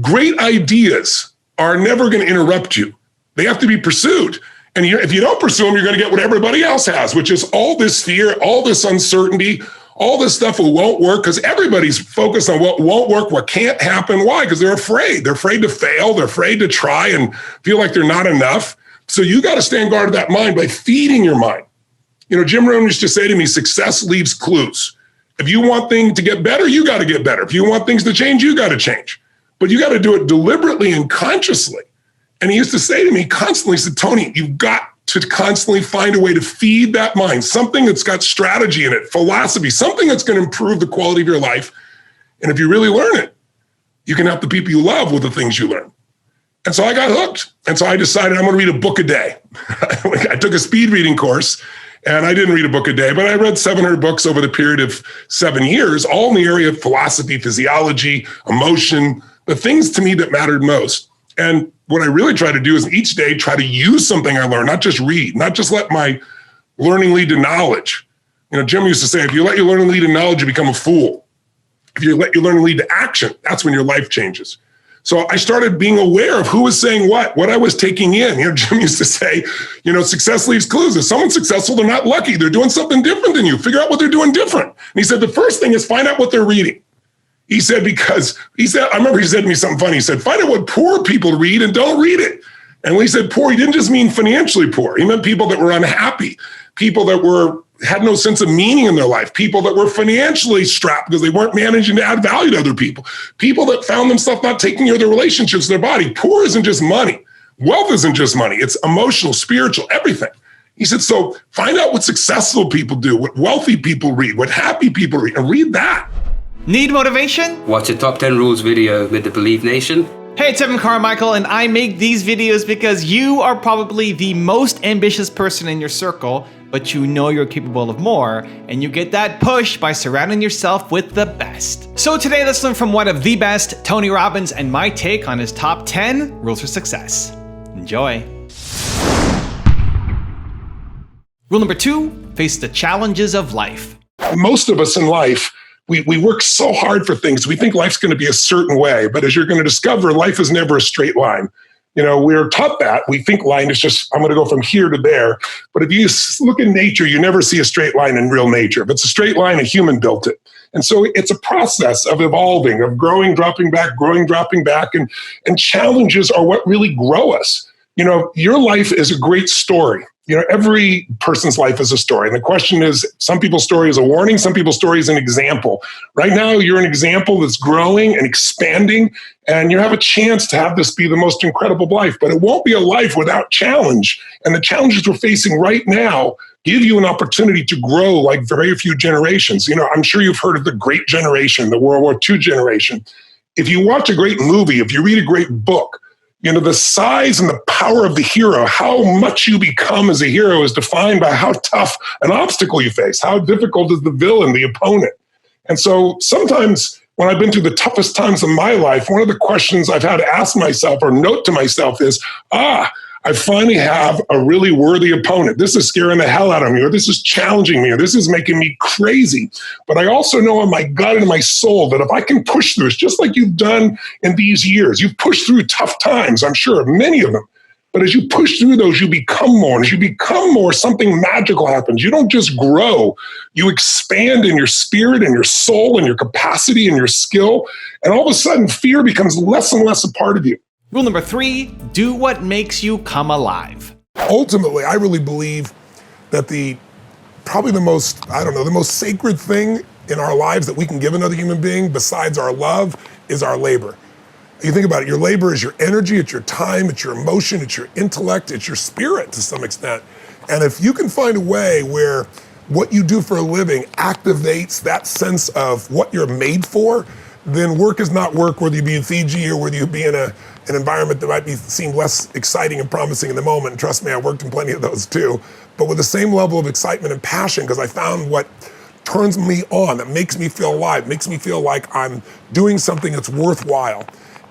great ideas are never going to interrupt you. They have to be pursued. And if you don't pursue them, you're going to get what everybody else has, which is all this fear, all this uncertainty, all this stuff that won't work, because everybody's focused on what won't work, what can't happen. Why? Because they're afraid. They're afraid to fail. They're afraid to try and feel like they're not enough. So you got to stand guard of that mind by feeding your mind. You know, Jim Rohn used to say to me, success leaves clues. If you want things to get better, you got to get better. If you want things to change, you got to change. But you got to do it deliberately and consciously. And he used to say to me constantly, he said, Tony, you've got to constantly find a way to feed that mind, something that's got strategy in it, philosophy, something that's going to improve the quality of your life. And if you really learn it, you can help the people you love with the things you learn. And so I got hooked. And so I decided I'm going to read a book a day. I took a speed reading course, and I didn't read a book a day, but I read 700 books over the period of 7 years, all in the area of philosophy, physiology, emotion, the things to me that mattered most. And what I really try to do is each day try to use something I learned, not just read, not just let my learning lead to knowledge. You know, Jim used to say, if you let your learning lead to knowledge, you become a fool. If you let your learning lead to action, that's when your life changes. So I started being aware of who was saying what I was taking in. You know, Jim used to say, you know, success leaves clues. If someone's successful, they're not lucky. They're doing something different than you. Figure out what they're doing different. And he said, the first thing is find out what they're reading. He said, I remember he said to me something funny. He said, find out what poor people read and don't read it. And when he said poor, he didn't just mean financially poor. He meant people that were unhappy, people that had no sense of meaning in their life, people that were financially strapped because they weren't managing to add value to other people, people that found themselves not taking care of their relationships, their body. Poor isn't just money. Wealth isn't just money. It's emotional, spiritual, everything. He said, so find out what successful people do, what wealthy people read, what happy people read, and read that. Need motivation? Watch a top 10 rules video with the Believe Nation. Hey, it's Carmichael, and I make these videos because you are probably the most ambitious person in your circle, but you know you're capable of more, and you get that push by surrounding yourself with the best. So today, let's learn from one of the best, Tony Robbins, and my take on his top 10 rules for success. Enjoy. Rule number 2, face the challenges of life. Most of us in life, we work so hard for things. We think life's going to be a certain way, but as you're going to discover, life is never a straight line. You know, we're taught that. We think line is just, I'm going to go from here to there. But if you look in nature, you never see a straight line in real nature. If it's a straight line, a human built it. And so it's a process of evolving, of growing, dropping back, growing, dropping back. And challenges are what really grow us. You know, your life is a great story. You know, every person's life is a story. And the question is, some people's story is a warning, some people's story is an example. Right now, you're an example that's growing and expanding, and you have a chance to have this be the most incredible life. But it won't be a life without challenge. And the challenges we're facing right now give you an opportunity to grow like very few generations. You know, I'm sure you've heard of the Great Generation, the World War II generation. If you watch a great movie, if you read a great book, you know, the size and the power of the hero, how much you become as a hero is defined by how tough an obstacle you face, how difficult is the villain, the opponent. And so sometimes when I've been through the toughest times of my life, one of the questions I've had to ask myself or note to myself is, I finally have a really worthy opponent. This is scaring the hell out of me, or this is challenging me, or this is making me crazy. But I also know in my gut and my soul that if I can push through, it's just like you've done in these years. You've pushed through tough times, I'm sure, many of them. But as you push through those, you become more. And as you become more, something magical happens. You don't just grow. You expand in your spirit and your soul and your capacity and your skill. And all of a sudden, fear becomes less and less a part of you. Rule number 3, do what makes you come alive. Ultimately, I really believe that probably the most sacred thing in our lives that we can give another human being besides our love is our labor. You think about it, your labor is your energy, it's your time, it's your emotion, it's your intellect, it's your spirit to some extent. And if you can find a way where what you do for a living activates that sense of what you're made for, then work is not work, whether you be in Fiji or whether you be in an environment that might seem less exciting and promising in the moment. And trust me, I worked in plenty of those too. But with the same level of excitement and passion, because I found what turns me on, that makes me feel alive, makes me feel like I'm doing something that's worthwhile.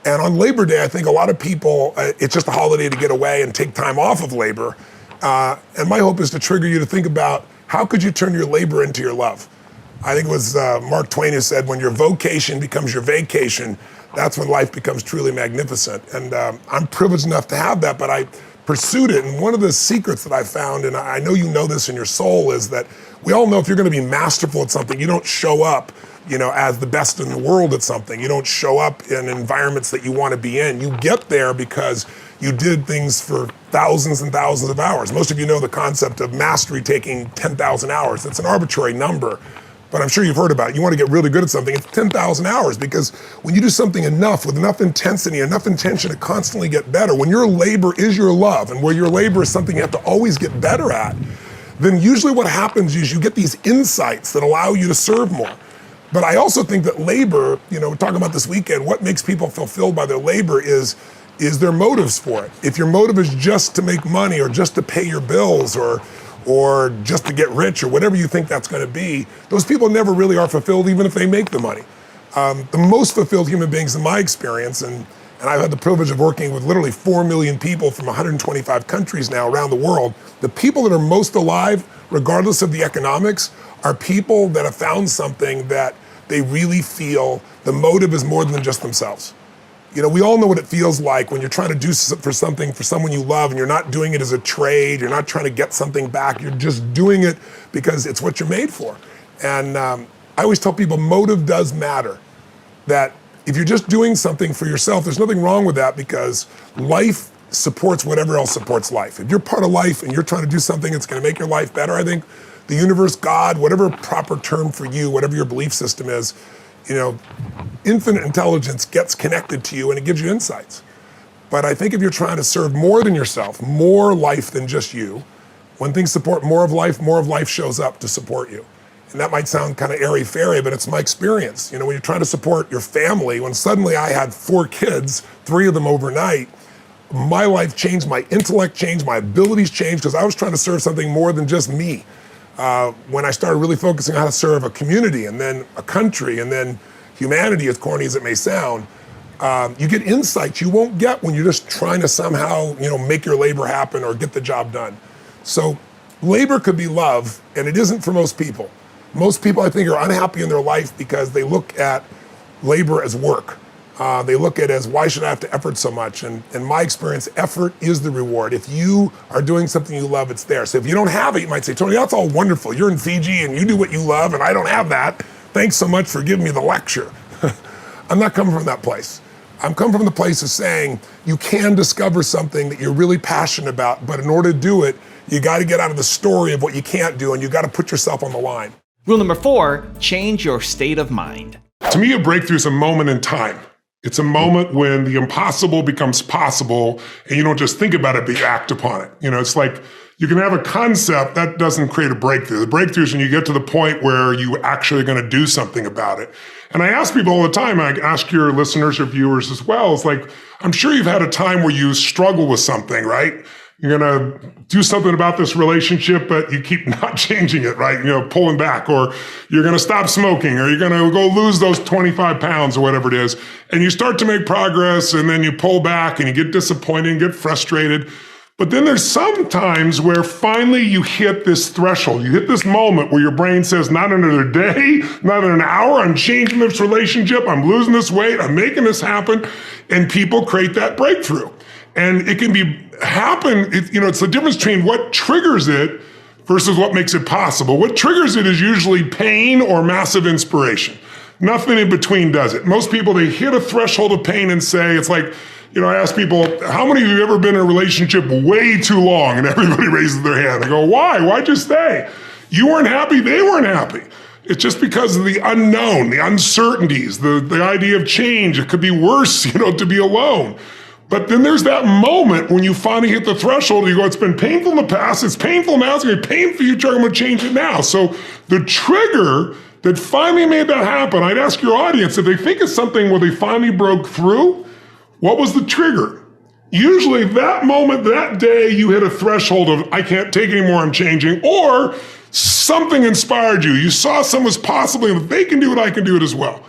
And on Labor Day, I think a lot of people, it's just a holiday to get away and take time off of labor. And my hope is to trigger you to think about how could you turn your labor into your love? I think it was Mark Twain who said, when your vocation becomes your vacation, that's when life becomes truly magnificent. And I'm privileged enough to have that, but I pursued it. And one of the secrets that I found, and I know you know this in your soul, is that we all know if you're going to be masterful at something, you don't show up, as the best in the world at something. You don't show up in environments that you want to be in. You get there because you did things for thousands and thousands of hours. Most of you know the concept of mastery taking 10,000 hours. That's an arbitrary number, but I'm sure you've heard about it. You want to get really good at something, it's 10,000 hours, because when you do something enough, with enough intensity, enough intention to constantly get better, when your labor is your love, and where your labor is something you have to always get better at, then usually what happens is you get these insights that allow you to serve more. But I also think that labor, we're talking about this weekend, what makes people fulfilled by their labor is their motives for it. If your motive is just to make money, or just to pay your bills, or just to get rich, or whatever you think that's going to be, those people never really are fulfilled, even if they make the money. The most fulfilled human beings in my experience, and I've had the privilege of working with literally 4 million people from 125 countries now around the world, the people that are most alive, regardless of the economics, are people that have found something that they really feel the motive is more than just themselves. We all know what it feels like when you're trying to do for something for someone you love, and you're not doing it as a trade, you're not trying to get something back, you're just doing it because it's what you're made for. And I always tell people motive does matter. That if you're just doing something for yourself, there's nothing wrong with that, because life supports whatever else supports life. If you're part of life and you're trying to do something that's going to make your life better, I think the universe, God, whatever proper term for you, whatever your belief system is, infinite intelligence gets connected to you and it gives you insights. But I think if you're trying to serve more than yourself, more life than just you, when things support more of life shows up to support you. And that might sound kind of airy-fairy, but it's my experience. When you're trying to support your family, when suddenly I had 4 kids, 3 of them overnight, my life changed, my intellect changed, my abilities changed, because I was trying to serve something more than just me. When I started really focusing on how to serve a community, and then a country, and then humanity, as corny as it may sound, you get insights you won't get when you're just trying to somehow, make your labor happen or get the job done. So labor could be love, and it isn't for most people. Most people, I think, are unhappy in their life because they look at labor as work. They look at it as, why should I have to effort so much? And in my experience, effort is the reward. If you are doing something you love, it's there. So if you don't have it, you might say, Tony, that's all wonderful. You're in Fiji and you do what you love and I don't have that. Thanks so much for giving me the lecture. I'm not coming from that place. I'm coming from the place of saying you can discover something that you're really passionate about, but in order to do it, you got to get out of the story of what you can't do, and you got to put yourself on the line. Rule number 4, change your state of mind. To me, a breakthrough is a moment in time. It's a moment when the impossible becomes possible, and you don't just think about it, but you act upon it. It's like you can have a concept that doesn't create a breakthrough. The breakthrough is when you get to the point where you actually are going to do something about it. And I ask people all the time, I ask your listeners or viewers as well, it's like, I'm sure you've had a time where you struggle with something, right? You're going to do something about this relationship, but you keep not changing it, right? Pulling back, or you're going to stop smoking, or you're going to go lose those 25 pounds or whatever it is. And you start to make progress, and then you pull back and you get disappointed and get frustrated. But then there's some times where finally you hit this threshold. You hit this moment where your brain says, not another day, not an hour, I'm changing this relationship, I'm losing this weight, I'm making this happen. And people create that breakthrough. And it can happen, it's the difference between what triggers it versus what makes it possible. What triggers it is usually pain or massive inspiration. Nothing in between does it. Most people, they hit a threshold of pain and say, it's like, I ask people, how many of you have ever been in a relationship way too long? And everybody raises their hand. I go, why? Why'd you stay? You weren't happy, they weren't happy. It's just because of the unknown, the uncertainties, the idea of change. It could be worse, to be alone. But then there's that moment when you finally hit the threshold, you go, it's been painful in the past, it's painful now, it's going to be painful in the future, I'm going to change it now. So the trigger that finally made that happen, I'd ask your audience, if they think it's something where they finally broke through, what was the trigger? Usually that moment, that day, you hit a threshold of, I can't take anymore, I'm changing, or something inspired you. You saw someone's possibly, if they can do it, I can do it as well.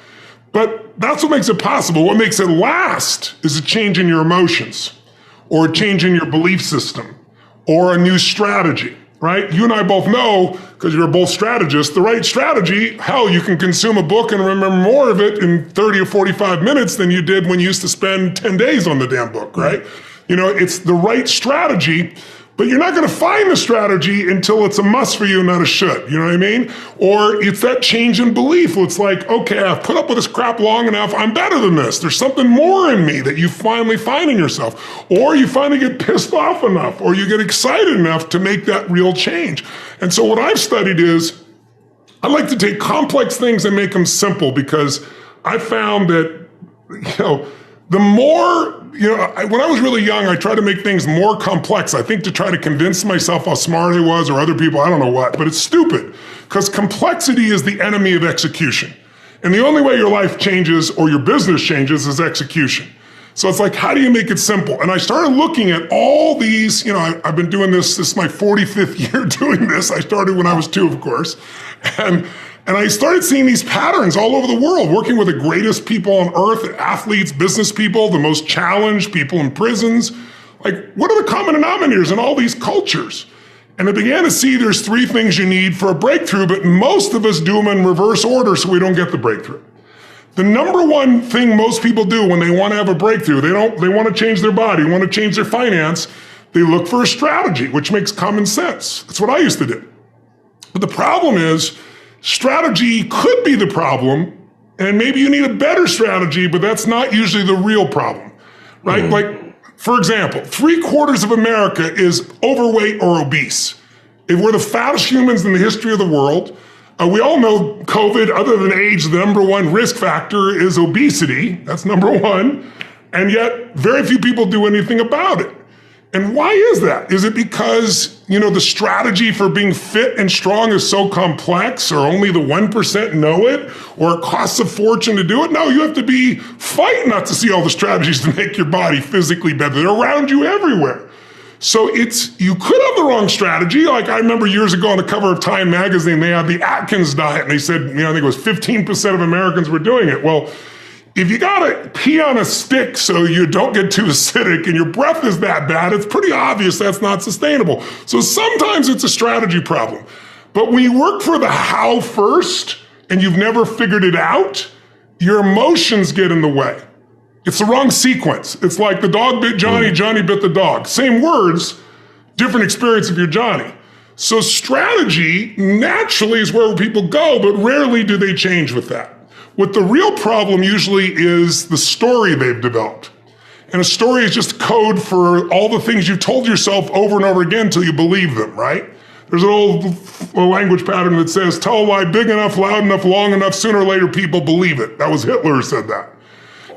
But that's what makes it possible. What makes it last is a change in your emotions, or a change in your belief system, or a new strategy, right? You and I both know, because you're both strategists, the right strategy, hell, you can consume a book and remember more of it in 30 or 45 minutes than you did when you used to spend 10 days on the damn book, right? It's the right strategy, but you're not going to find the strategy until it's a must for you, not a should. You know what I mean? Or it's that change in belief. It's like, okay, I've put up with this crap long enough. I'm better than this. There's something more in me that you finally find in yourself. Or you finally get pissed off enough, or you get excited enough to make that real change. And so what I've studied is, I like to take complex things and make them simple, because I found that, the more, when I was really young, I tried to make things more complex. I think to try to convince myself how smart I was, or other people, I don't know what, but it's stupid, because complexity is the enemy of execution. And the only way your life changes or your business changes is execution. So it's like, how do you make it simple? And I started looking at all these, I've been doing this is my 45th year doing this. I started when I was 2, of course. And I started seeing these patterns all over the world, working with the greatest people on earth, athletes, business people, the most challenged people in prisons. Like, what are the common denominators in all these cultures? And I began to see there's 3 things you need for a breakthrough, but most of us do them in reverse order so we don't get the breakthrough. The number one thing most people do when they want to have a breakthrough, they want to change their body, want to change their finance, they look for a strategy, which makes common sense. That's what I used to do. But the problem is, strategy could be the problem, and maybe you need a better strategy, but that's not usually the real problem, right? Like, for example, 3/4 of America is overweight or obese. If we're the fattest humans in the history of the world, we all know COVID, other than age, the number one risk factor is obesity. That's number one. And yet, very few people do anything about it. And why is that? Is it because, the strategy for being fit and strong is so complex, or only the 1% know it, or it costs a fortune to do it? No, you have to be fighting not to see all the strategies to make your body physically better. They're around you everywhere. So you could have the wrong strategy. Like, I remember years ago on the cover of Time magazine, they had the Atkins diet, and they said, I think it was 15% of Americans were doing it. Well, if you gotta pee on a stick so you don't get too acidic and your breath is that bad, it's pretty obvious that's not sustainable. So sometimes it's a strategy problem. But when you work for the how first and you've never figured it out, your emotions get in the way. It's the wrong sequence. It's like the dog bit Johnny, Johnny bit the dog. Same words, different experience if you're Johnny. So strategy naturally is where people go, but rarely do they change with that. What the real problem usually is the story they've developed. And a story is just code for all the things you've told yourself over and over again until you believe them, right? There's an old language pattern that says, tell a lie big enough, loud enough, long enough, sooner or later people believe it. That was Hitler who said that.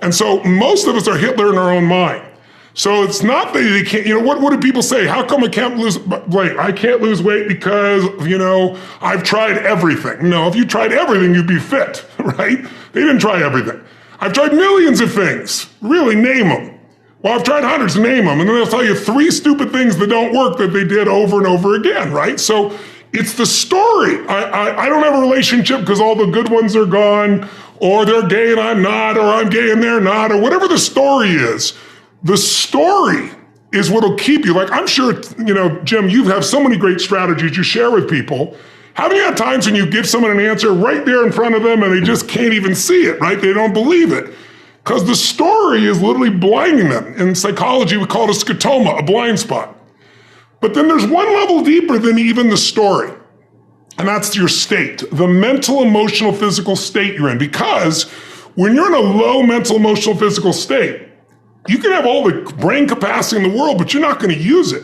And so most of us are Hitler in our own mind. So it's not that they can't, what do people say? How come I can't lose weight? I can't lose weight because, I've tried everything. No, if you tried everything, you'd be fit, right? They didn't try everything. I've tried millions of things. Really, name them. Well, I've tried hundreds, name them. And then they'll tell you 3 stupid things that don't work that they did over and over again, right? So it's the story. I don't have a relationship because all the good ones are gone, or they're gay and I'm not, or I'm gay and they're not, or whatever the story is. The story is what'll keep you. Like, I'm sure, Jim, you have so many great strategies you share with people. Haven't you had times when you give someone an answer right there in front of them and they just can't even see it, right? They don't believe it. Because the story is literally blinding them. In psychology, we call it a scotoma, a blind spot. But then there's one level deeper than even the story. And that's your state, the mental, emotional, physical state you're in. Because when you're in a low mental, emotional, physical state, you can have all the brain capacity in the world, but you're not going to use it.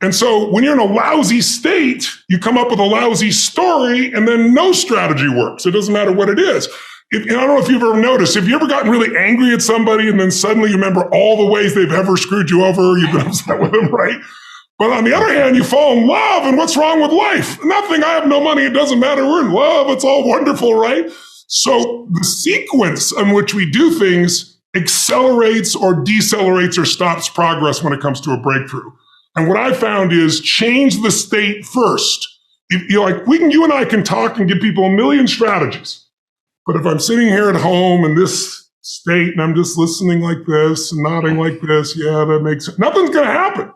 And so when you're in a lousy state, you come up with a lousy story, and then no strategy works. It doesn't matter what it is. I don't know if you've ever noticed, have you ever gotten really angry at somebody and then suddenly you remember all the ways they've ever screwed you over, you've been upset with them, right? But on the other hand, you fall in love, and what's wrong with life? Nothing. I have no money. It doesn't matter. We're in love. It's all wonderful, right? So the sequence in which we do things accelerates or decelerates or stops progress when it comes to a breakthrough. And what I found is change the state first. You and I can talk and give people a million strategies. But if I'm sitting here at home in this state and I'm just listening like this and nodding like this, yeah, that makes sense. Nothing's going to happen.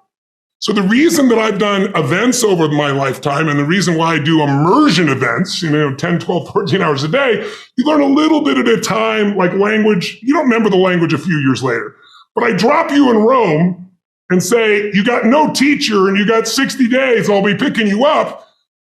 So the reason that I've done events over my lifetime and the reason why I do immersion events, 10, 12, 14 hours a day, you learn a little bit at a time, like language. You don't remember the language a few years later. But I drop you in Rome and say, you got no teacher and you got 60 days, I'll be picking you up.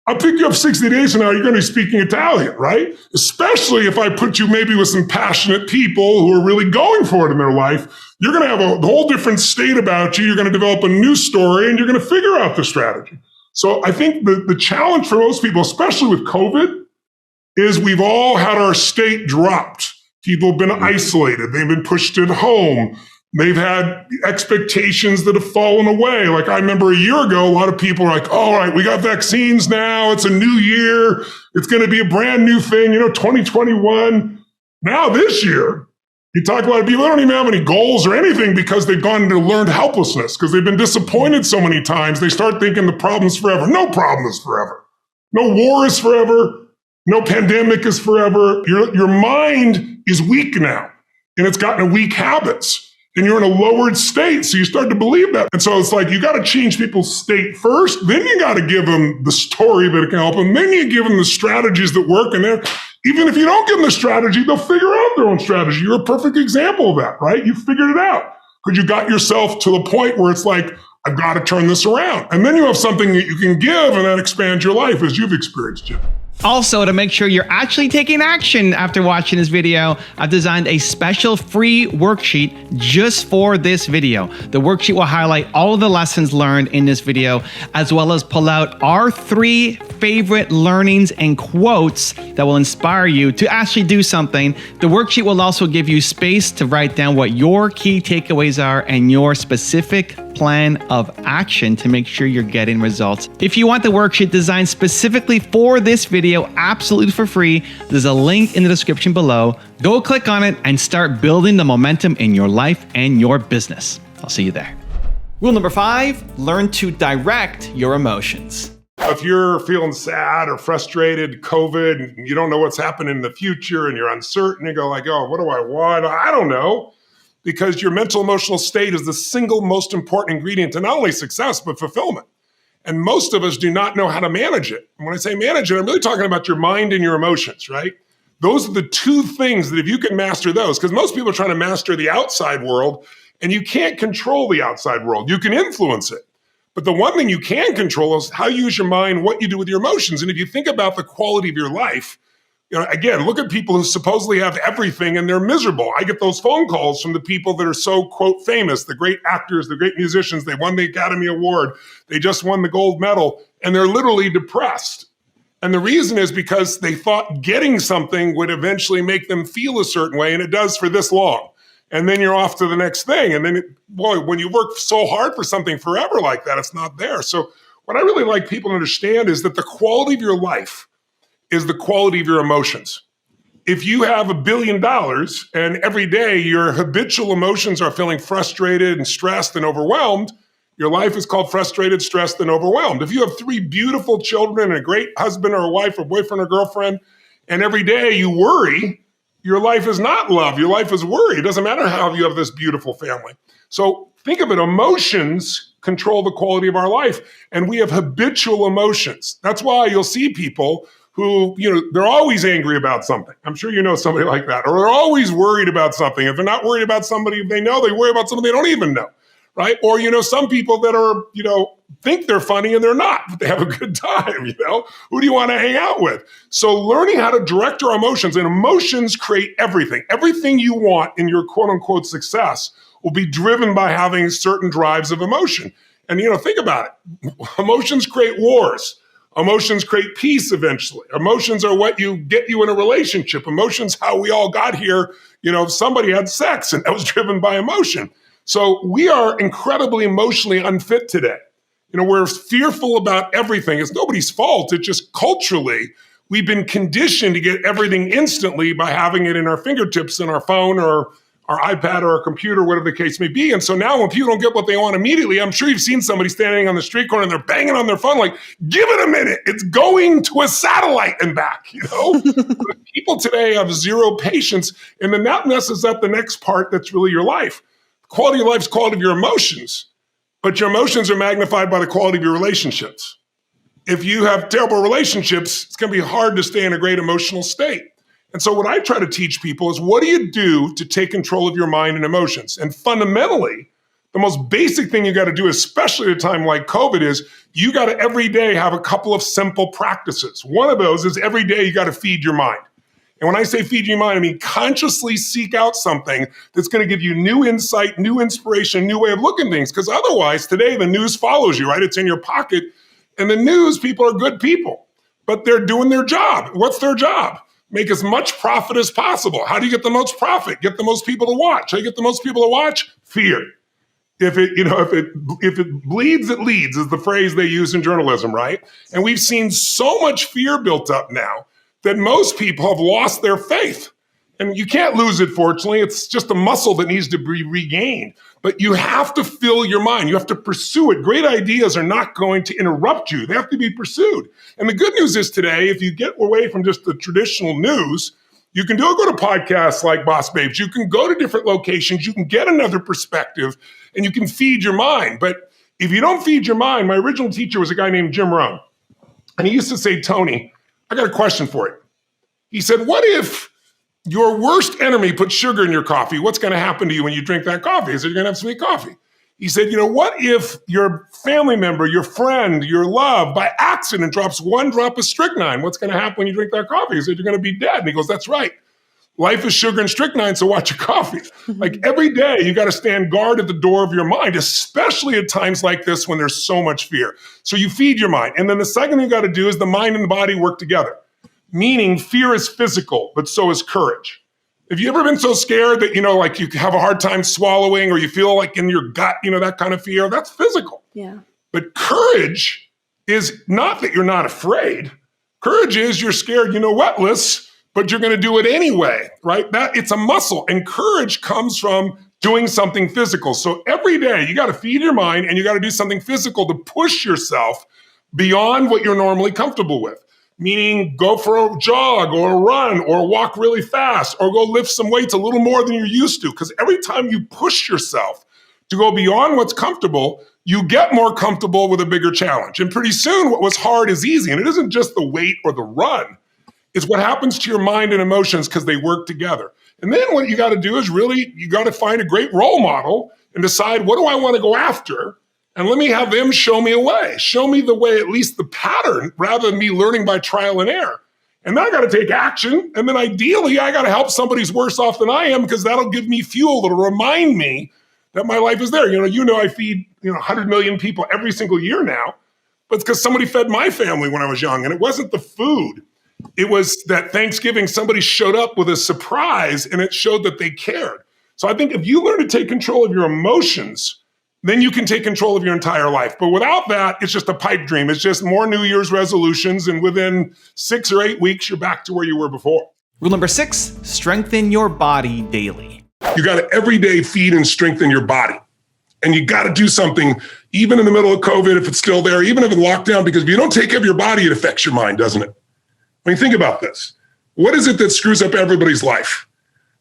I'll pick you up 60 days from now, you're going to be speaking Italian, right? Especially if I put you maybe with some passionate people who are really going for it in their life. You're going to have a whole different state about you. You're going to develop a new story and you're going to figure out the strategy. So I think the challenge for most people, especially with COVID, is we've all had our state dropped. People have been isolated. They've been pushed at home. They've had expectations that have fallen away. Like I remember a year ago, a lot of people were like, all right, we got vaccines now. It's a new year. It's going to be a brand new thing, 2021. Now this year, you talk to a lot of people, they don't even have any goals or anything because they've gone into learned helplessness because they've been disappointed so many times. They start thinking the problem's forever. No problem is forever. No war is forever. No pandemic is forever. Your mind is weak now and it's gotten weak habits. And you're in a lowered state, so you start to believe that. And so it's like, you got to change people's state first, then you got to give them the story that can help them, then you give them the strategies that work, and then even if you don't give them the strategy, they'll figure out their own strategy. You're a perfect example of that, right? You figured it out because you got yourself to the point where it's like, I've got to turn this around. And then you have something that you can give, and that expands your life as you've experienced, Jim. Also, to make sure you're actually taking action after watching this video, I've designed a special free worksheet just for this video. The worksheet will highlight all of the lessons learned in this video, as well as pull out our 3 favorite learnings and quotes that will inspire you to actually do something. The worksheet will also give you space to write down what your key takeaways are and your specific plan of action to make sure you're getting results. If you want the worksheet designed specifically for this video, absolutely for free, there's a link in the description below. Go click on it and start building the momentum in your life and your business. I'll see you there. Rule number 5, learn to direct your emotions. If you're feeling sad or frustrated, COVID, and you don't know what's happening in the future and you're uncertain, you go like, oh, what do I want? I don't know. Because your mental emotional state is the single most important ingredient to not only success, but fulfillment. And most of us do not know how to manage it. And when I say manage it, I'm really talking about your mind and your emotions, right? Those are the 2 things that if you can master those, because most people are trying to master the outside world, and you can't control the outside world. You can influence it. But the one thing you can control is how you use your mind, what you do with your emotions. And if you think about the quality of your life, again, look at people who supposedly have everything and they're miserable. I get those phone calls from the people that are so, quote, famous, the great actors, the great musicians. They won the Academy Award. They just won the gold medal, and they're literally depressed. And the reason is because they thought getting something would eventually make them feel a certain way, and it does for this long. And then you're off to the next thing. And then, when you work so hard for something forever like that, it's not there. So what I really like people to understand is that the quality of your life is the quality of your emotions. If you have $1 billion and every day your habitual emotions are feeling frustrated and stressed and overwhelmed, your life is called frustrated, stressed, and overwhelmed. If you have 3 beautiful children and a great husband or a wife or boyfriend or girlfriend, and every day you worry, your life is not love. Your life is worry. It doesn't matter how you have this beautiful family. So think of it, emotions control the quality of our life, and we have habitual emotions. That's why you'll see people who, they're always angry about something. I'm sure you know somebody like that. Or they're always worried about something. If they're not worried about somebody they know, they worry about something they don't even know, right? Or, some people that are, think they're funny and they're not, but they have a good time, Who do you want to hang out with? So learning how to direct your emotions, and emotions create everything. Everything you want in your quote unquote success will be driven by having certain drives of emotion. And, think about it. Emotions create wars. Emotions create peace eventually. Emotions are what get you in a relationship. Emotions, how we all got here. Somebody had sex and that was driven by emotion. So we are incredibly emotionally unfit today. We're fearful about everything. It's nobody's fault. It's just culturally, we've been conditioned to get everything instantly by having it in our fingertips in our phone or our iPad or our computer, whatever the case may be. And so now when people don't get what they want immediately, I'm sure you've seen somebody standing on the street corner and they're banging on their phone like, give it a minute. It's going to a satellite and back, People today have 0 patience, and then that messes up the next part that's really your life. Quality of life is quality of your emotions. but your emotions are magnified by the quality of your relationships. If you have terrible relationships, it's going to be hard to stay in a great emotional state. And so what I try to teach people is, what do you do to take control of your mind and emotions? And fundamentally, the most basic thing you got to do, especially at a time like COVID, is you got to every day have a couple of simple practices. One of those is every day you got to feed your mind. And when I say feed your mind, I mean consciously seek out something that's going to give you new insight, new inspiration, new way of looking at things. Because otherwise, today the news follows you, right? It's in your pocket. And the news people are good people, but they're doing their job. What's their job? Make as much profit as possible. How do you get the most profit? Get the most people to watch. How do you get the most people to watch? Fear. If it bleeds, it leads, is the phrase they use in journalism, right? And we've seen so much fear built up now that most people have lost their faith. And you can't lose it, fortunately. It's just a muscle that needs to be regained. But you have to fill your mind. You have to pursue it. Great ideas are not going to interrupt you. They have to be pursued. And the good news is today, if you get away from just the traditional news, you can go to podcasts like Boss Babes. You can go to different locations. You can get another perspective, and you can feed your mind. But if you don't feed your mind, my original teacher was a guy named Jim Rohn. And he used to say, Tony, I got a question for you. He said, what if your worst enemy puts sugar in your coffee? What's going to happen to you when you drink that coffee? He said, you're going to have sweet coffee. He said, what if your family member, your friend, your love, by accident drops one drop of strychnine? What's going to happen when you drink that coffee? He said, you're going to be dead. And he goes, that's right. Life is sugar and strychnine, so watch your coffee. Like every day, you got to stand guard at the door of your mind, especially at times like this when there's so much fear. So you feed your mind. And then the second thing you got to do is the mind and the body work together. Meaning fear is physical, but so is courage. Have you ever been so scared that, like you have a hard time swallowing, or you feel like in your gut, that kind of fear? That's physical. Yeah. But courage is not that you're not afraid. Courage is you're scared, Liz, but you're going to do it anyway, right? It's a muscle. And courage comes from doing something physical. So every day you got to feed your mind and you got to do something physical to push yourself beyond what you're normally comfortable with. Meaning go for a jog or a run or walk really fast or go lift some weights a little more than you're used to. Because every time you push yourself to go beyond what's comfortable, you get more comfortable with a bigger challenge. And pretty soon what was hard is easy. And it isn't just the weight or the run. It's what happens to your mind and emotions because they work together. And then what you got to do is you got to find a great role model and decide, what do I want to go after? And let me have them show me a way. Show me the way, at least the pattern, rather than me learning by trial and error. And then I got to take action. And then ideally, I got to help somebody who's worse off than I am, because that'll give me fuel. That'll remind me that my life is there. I feed 100 million people every single year now, but it's because somebody fed my family when I was young. And it wasn't the food. It was that Thanksgiving, somebody showed up with a surprise and it showed that they cared. So I think if you learn to take control of your emotions, then you can take control of your entire life. But without that, it's just a pipe dream. It's just more New Year's resolutions. And within 6 or 8 weeks, you're back to where you were before. Rule number 6, strengthen your body daily. You got to every day feed and strengthen your body. And you got to do something, even in the middle of COVID, if it's still there, even if it's lockdown, because if you don't take care of your body, it affects your mind, doesn't it? I mean, think about this. What is it that screws up everybody's life?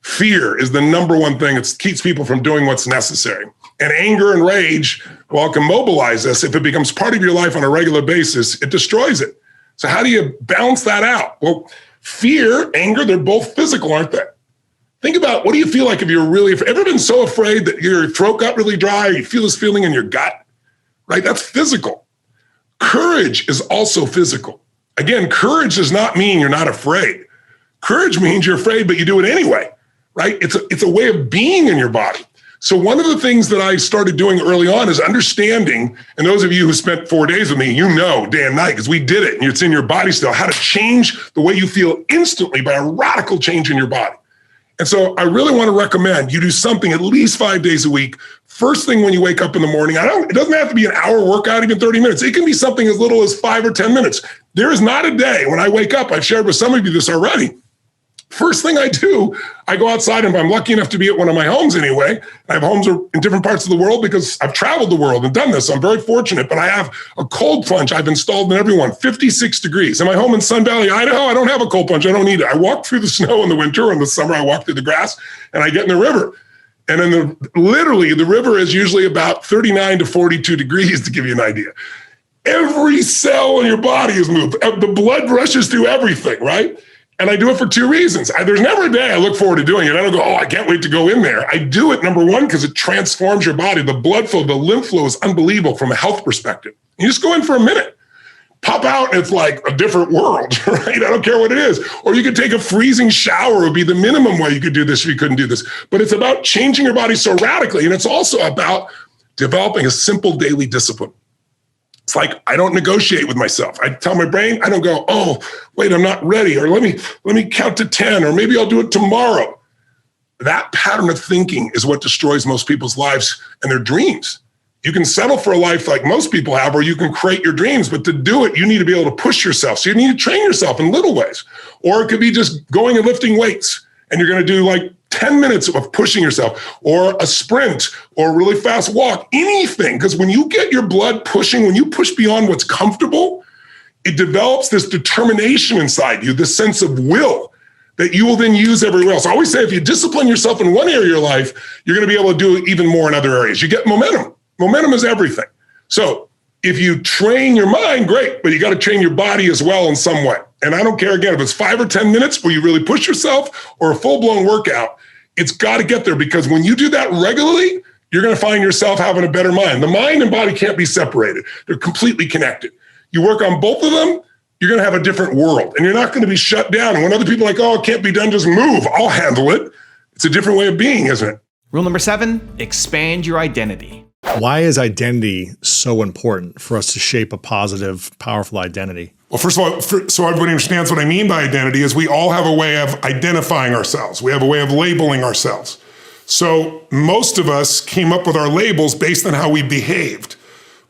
Fear is the number one thing that keeps people from doing what's necessary. And anger and rage, while it can mobilize us, if it becomes part of your life on a regular basis, it destroys it. So how do you balance that out? Well, fear, anger, they're both physical, aren't they? Think about, what do you feel like if you're really, ever been so afraid that your throat got really dry, or you feel this feeling in your gut, right? That's physical. Courage is also physical. Again, courage does not mean you're not afraid. Courage means you're afraid, but you do it anyway, right? It's a way of being in your body. So one of the things that I started doing early on is understanding, and those of you who spent 4 days with me, day and night, because we did it, and it's in your body still, how to change the way you feel instantly by a radical change in your body. And so I really want to recommend you do something at least 5 days a week. First thing when you wake up in the morning, it doesn't have to be an hour workout, even 30 minutes. It can be something as little as 5 or 10 minutes. There is not a day when I wake up, I've shared with some of you this already. First thing I do, I go outside, and if I'm lucky enough to be at one of my homes anyway, I have homes in different parts of the world because I've traveled the world and done this. So I'm very fortunate, but I have a cold plunge I've installed in everyone, 56 degrees. In my home in Sun Valley, Idaho, I don't have a cold plunge. I don't need it. I walk through the snow in the winter. In the summer, I walk through the grass and I get in the river. And then literally the river is usually about 39 to 42 degrees, to give you an idea. Every cell in your body is moved. The blood rushes through everything, right? And I do it for two reasons. There's never a day I look forward to doing it. I don't go, oh, I can't wait to go in there. I do it, number one, because it transforms your body. The blood flow, the lymph flow is unbelievable from a health perspective. You just go in for a minute, pop out, and it's like a different world, right? I don't care what it is. Or you could take a freezing shower would be the minimum way you could do this if you couldn't do this. But it's about changing your body so radically. And it's also about developing a simple daily discipline. It's like, I don't negotiate with myself. I tell my brain, I don't go, oh, wait, I'm not ready. Or let me count to 10, or maybe I'll do it tomorrow. That pattern of thinking is what destroys most people's lives and their dreams. You can settle for a life like most people have, or you can create your dreams, but to do it, you need to be able to push yourself. So you need to train yourself in little ways. Or it could be just going and lifting weights, and you're going to do like 10 minutes of pushing yourself, or a sprint, or a really fast walk, anything. Because when you get your blood pushing, when you push beyond what's comfortable, it develops this determination inside you, this sense of will that you will then use everywhere else. I always say, if you discipline yourself in one area of your life, you're going to be able to do it even more in other areas. You get momentum. Momentum is everything. So if you train your mind, great, but you got to train your body as well in some way. And I don't care, again, if it's 5 or 10 minutes where you really push yourself, or a full-blown workout, it's got to get there, because when you do that regularly, you're going to find yourself having a better mind. The mind and body can't be separated. They're completely connected. You work on both of them, you're going to have a different world, and you're not going to be shut down. And when other people are like, oh, it can't be done, just move, I'll handle it. It's a different way of being, isn't it? Rule number 7, expand your identity. Why is identity so important for us to shape a positive, powerful identity? Well, first of all, so everybody understands what I mean by identity, is we all have a way of identifying ourselves. We have a way of labeling ourselves. So most of us came up with our labels based on how we behaved.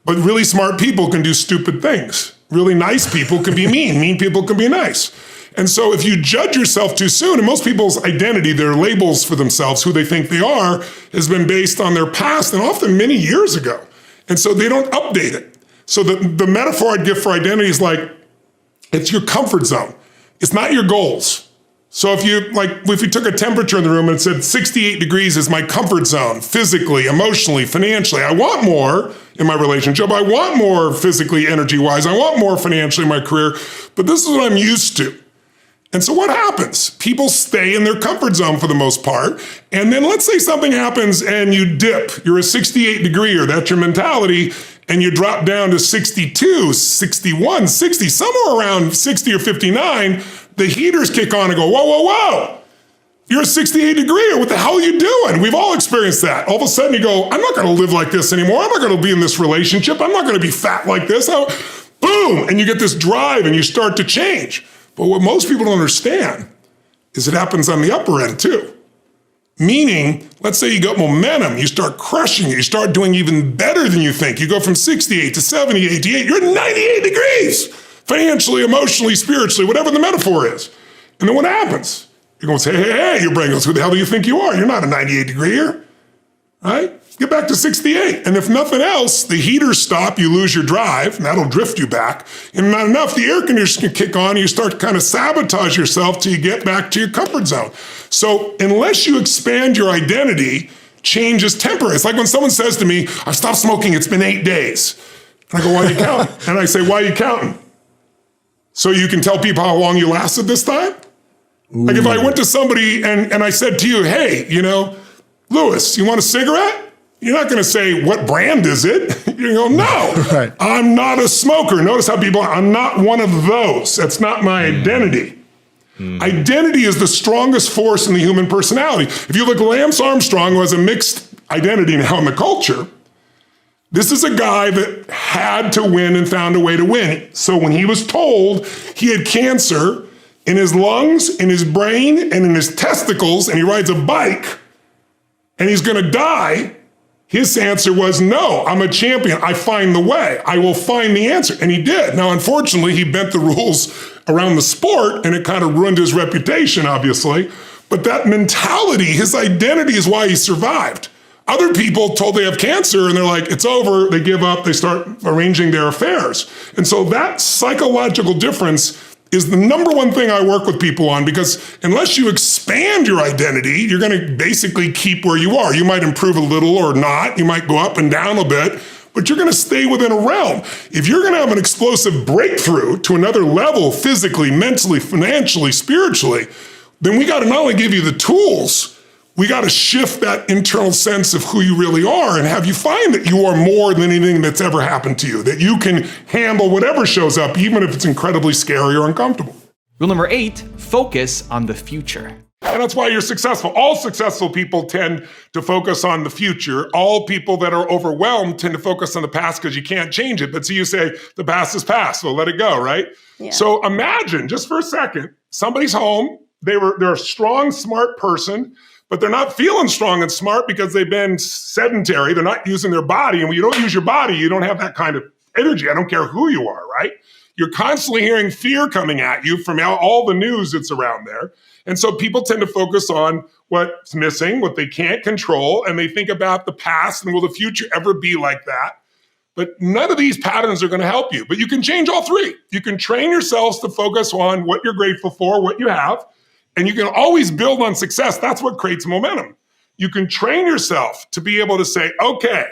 But really smart people can do stupid things. Really nice people can be mean. Mean people can be nice. And so if you judge yourself too soon, and most people's identity, their labels for themselves, who they think they are, has been based on their past, and often many years ago. And so they don't update it. So the metaphor I'd give for identity is like, it's your comfort zone. It's not your goals. So if you took a temperature in the room and it said 68 degrees is my comfort zone, physically, emotionally, financially, I want more in my relationship. I want more physically, energy-wise. I want more financially in my career, but this is what I'm used to. And so what happens? People stay in their comfort zone for the most part. And then let's say something happens and you dip. You're a 68 degree, or that's your mentality, and you drop down to 62, 61, 60, somewhere around 60 or 59, the heaters kick on and go, whoa, whoa, whoa. You're a 68 degree, or what the hell are you doing? We've all experienced that. All of a sudden you go, I'm not going to live like this anymore. I'm not going to be in this relationship. I'm not going to be fat like this. Boom. And you get this drive and you start to change. But what most people don't understand is it happens on the upper end too. Meaning, let's say you got momentum, you start crushing it, you start doing even better than you think. You go from 68 to 70, 88, you're at 98 degrees, financially, emotionally, spiritually, whatever the metaphor is. And then what happens? You're going to say, hey, your brain goes, who the hell do you think you are? You're not a 98 degree here, right? Get back to 68. And if nothing else, the heaters stop, you lose your drive, and that'll drift you back. And not enough, the air conditioner can kick on, and you start to kind of sabotage yourself till you get back to your comfort zone. So unless you expand your identity, change is temporary. It's like when someone says to me, I've stopped smoking, it's been 8 days. And I go, why are you counting? And I say, why are you counting? So you can tell people how long you lasted this time? Ooh. Like if I went to somebody and I said to you, hey, Louis, you want a cigarette? You're not going to say, what brand is it? You go, no, right. I'm not a smoker. Notice how I'm not one of those. That's not my identity. Identity is the strongest force in the human personality. If you look at Lance Armstrong, who has a mixed identity now in the culture, this is a guy that had to win and found a way to win. So when he was told he had cancer in his lungs, in his brain, and in his testicles, and he rides a bike, and he's going to die, his answer was, no, I'm a champion. I find the way. I will find the answer. And he did. Now, unfortunately, he bent the rules around the sport, and it kind of ruined his reputation, obviously. But that mentality, his identity, is why he survived. Other people told they have cancer, and they're like, it's over. They give up. They start arranging their affairs. And so that psychological difference is the number one thing I work with people on, because unless you expand your identity, you're going to basically keep where you are. You might improve a little or not. You might go up and down a bit, but you're going to stay within a realm. If you're going to have an explosive breakthrough to another level, physically, mentally, financially, spiritually, then we got to not only give you the tools, we got to shift that internal sense of who you really are and have you find that you are more than anything that's ever happened to you, that you can handle whatever shows up, even if it's incredibly scary or uncomfortable. Rule number 8, focus on the future. And that's why you're successful. All successful people tend to focus on the future. All people that are overwhelmed tend to focus on the past because you can't change it. But so you say, the past is past, so let it go, right? Yeah. So imagine, just for a second, somebody's home, they're a strong, smart person, but they're not feeling strong and smart because they've been sedentary. They're not using their body. And when you don't use your body, you don't have that kind of energy. I don't care who you are, right? You're constantly hearing fear coming at you from all the news that's around there. And so people tend to focus on what's missing, what they can't control, and they think about the past and will the future ever be like that? But none of these patterns are going to help you. But you can change all three. You can train yourselves to focus on what you're grateful for, what you have. And you can always build on success. That's what creates momentum. You can train yourself to be able to say, okay,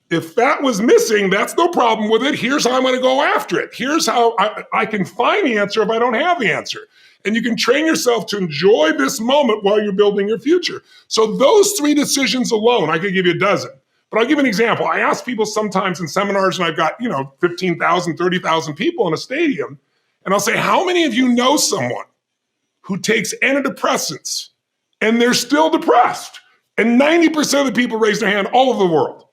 if that was missing, that's no problem with it. Here's how I'm going to go after it. Here's how I can find the answer if I don't have the answer. And you can train yourself to enjoy this moment while you're building your future. So those 3 decisions alone, I could give you a dozen. But I'll give you an example. I ask people sometimes in seminars, and I've got 15,000, 30,000 people in a stadium, and I'll say, how many of you know someone who takes antidepressants and they're still depressed? And 90% of the people raise their hand all over the world.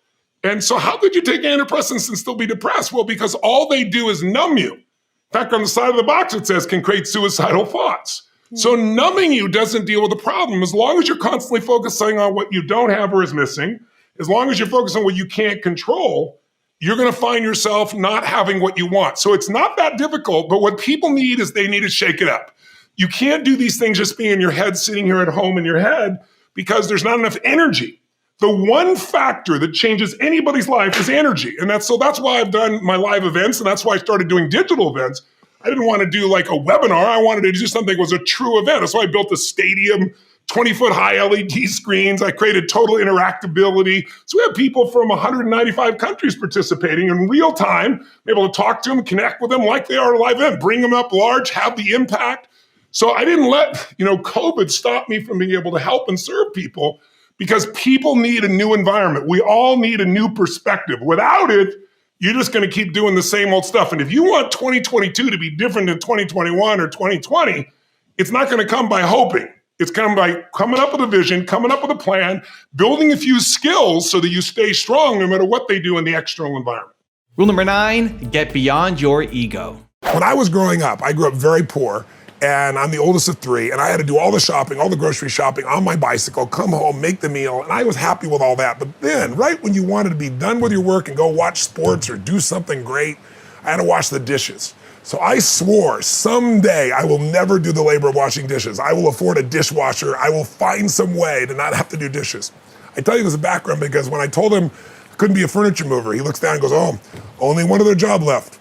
And so how could you take antidepressants and still be depressed? Well, because all they do is numb you. In fact, on the side of the box, it says can create suicidal thoughts. So numbing you doesn't deal with the problem. As long as you're constantly focusing on what you don't have or is missing, as long as you're focused on what you can't control, you're going to find yourself not having what you want. So it's not that difficult, but what people need is they need to shake it up. You can't do these things just being in your head, sitting here at home in your head, because there's not enough energy. The one factor that changes anybody's life is energy. And that's why I've done my live events, and that's why I started doing digital events. I didn't want to do like a webinar. I wanted to do something that was a true event. That's why I built a stadium, 20-foot high LED screens. I created total interactability. So we have people from 195 countries participating in real time, able to talk to them, connect with them like they are a live event, bring them up large, have the impact. So I didn't let, COVID stop me from being able to help and serve people, because people need a new environment. We all need a new perspective. Without it, you're just going to keep doing the same old stuff. And if you want 2022 to be different than 2021 or 2020, it's not going to come by hoping. It's come by coming up with a vision, coming up with a plan, building a few skills so that you stay strong no matter what they do in the external environment. Rule number 9, get beyond your ego. When I was growing up, I grew up very poor. And I'm the oldest of 3, and I had to do all the shopping, all the grocery shopping on my bicycle, come home, make the meal, and I was happy with all that. But then, right when you wanted to be done with your work and go watch sports or do something great, I had to wash the dishes. So I swore someday I will never do the labor of washing dishes. I will afford a dishwasher. I will find some way to not have to do dishes. I tell you this as a background because when I told him I couldn't be a furniture mover, he looks down and goes, oh, only one other job left,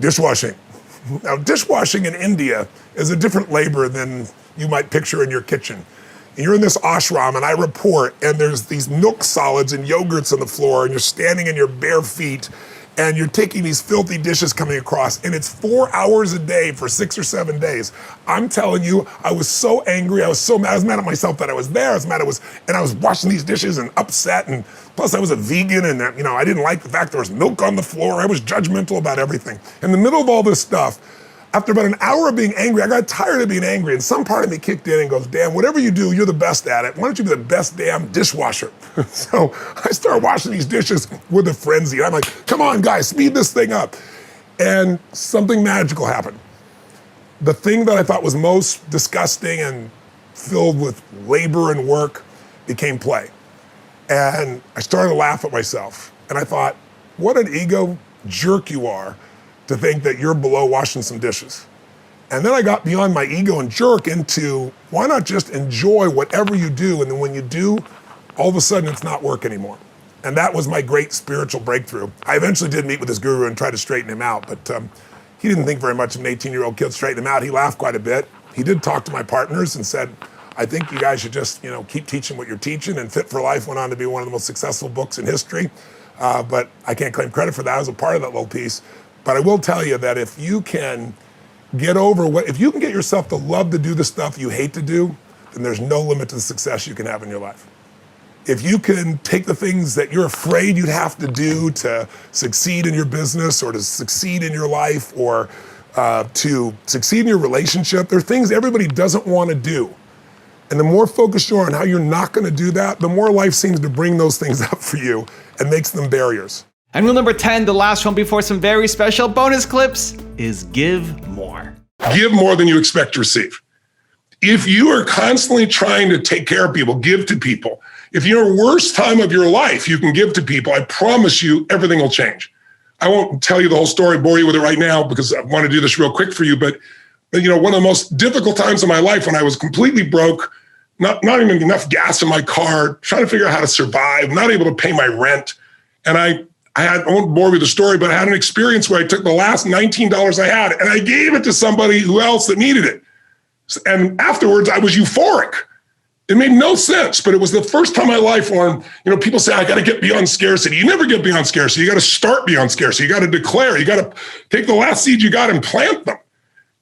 dishwashing. Now, dishwashing in India is a different labor than you might picture in your kitchen. And you're in this ashram, and I report, and there's these milk solids and yogurts on the floor, and you're standing in your bare feet, and you're taking these filthy dishes coming across, and it's 4 hours a day for 6 or 7 days. I'm telling you, I was so angry, I was so mad. I was mad at myself that I was there. I was mad and I was washing these dishes and upset, and plus I was a vegan, and I didn't like the fact there was milk on the floor. I was judgmental about everything. In the middle of all this stuff, after about an hour of being angry, I got tired of being angry, and some part of me kicked in and goes, damn, whatever you do, you're the best at it. Why don't you be the best damn dishwasher? So I started washing these dishes with a frenzy. I'm like, come on, guys, speed this thing up. And something magical happened. The thing that I thought was most disgusting and filled with labor and work became play. And I started to laugh at myself. And I thought, what an ego jerk you are to think that you're below washing some dishes. And then I got beyond my ego and jerk into, why not just enjoy whatever you do, and then when you do, all of a sudden it's not work anymore. And that was my great spiritual breakthrough. I eventually did meet with this guru and try to straighten him out, but he didn't think very much of an 18-year-old kid straighten him out. He laughed quite a bit. He did talk to my partners and said, I think you guys should just, keep teaching what you're teaching. And Fit for Life went on to be one of the most successful books in history. But I can't claim credit for that. I was a part of that little piece. But I will tell you that if you can if you can get yourself to love to do the stuff you hate to do, then there's no limit to the success you can have in your life. If you can take the things that you're afraid you'd have to do to succeed in your business or to succeed in your life or to succeed in your relationship, there are things everybody doesn't want to do. And the more focused you are on how you're not going to do that, the more life seems to bring those things up for you and makes them barriers. And rule number 10, the last one before some very special bonus clips, is give more. Give more than you expect to receive. If you are constantly trying to take care of people, give to people. If your worst time of your life, you can give to people, I promise you, everything will change. I won't tell you the whole story, bore you with it right now, because I want to do this real quick for you. But one of the most difficult times of my life when I was completely broke, not even enough gas in my car, trying to figure out how to survive, not able to pay my rent. And I won't bore you with the story, but I had an experience where I took the last $19 I had and I gave it to somebody else that needed it. And afterwards, I was euphoric. It made no sense, but it was the first time in my life when, people say, I got to get beyond scarcity. You never get beyond scarcity. You got to start beyond scarcity. You got to declare. You got to take the last seed you got and plant them.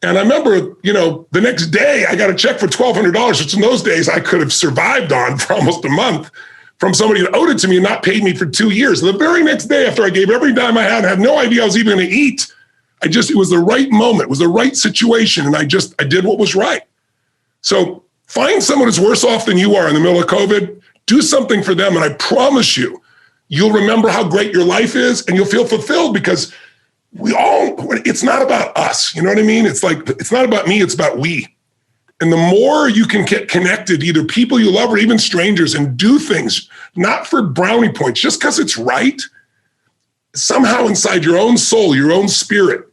And I remember, the next day I got a check for $1,200, which in those days I could have survived on for almost a month from somebody that owed it to me and not paid me for 2 years. The very next day after I gave every dime I had no idea I was even going to eat. It was the right moment. It was the right situation. And I did what was right. So find someone who's worse off than you are in the middle of COVID, do something for them. And I promise you, you'll remember how great your life is and you'll feel fulfilled because it's not about us. You know what I mean? It's not about me, it's about we. And the more you can get connected, either people you love or even strangers, and do things, not for brownie points, just because it's right, somehow inside your own soul, your own spirit,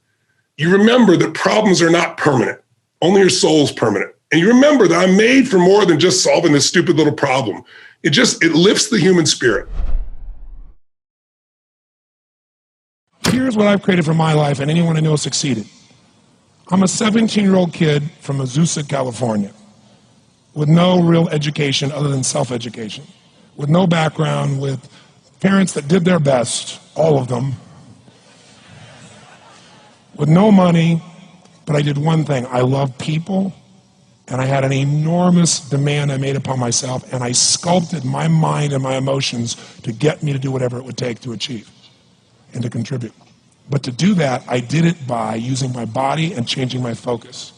you remember that problems are not permanent. Only your soul's permanent. And you remember that I'm made for more than just solving this stupid little problem. It lifts the human spirit. Here's what I've created for my life and anyone I know succeeded. I'm a 17-year-old kid from Azusa, California, with no real education other than self-education, with no background, with parents that did their best, all of them, with no money, but I did one thing. I love people, and I had an enormous demand I made upon myself, and I sculpted my mind and my emotions to get me to do whatever it would take to achieve and to contribute. But to do that, I did it by using my body and changing my focus.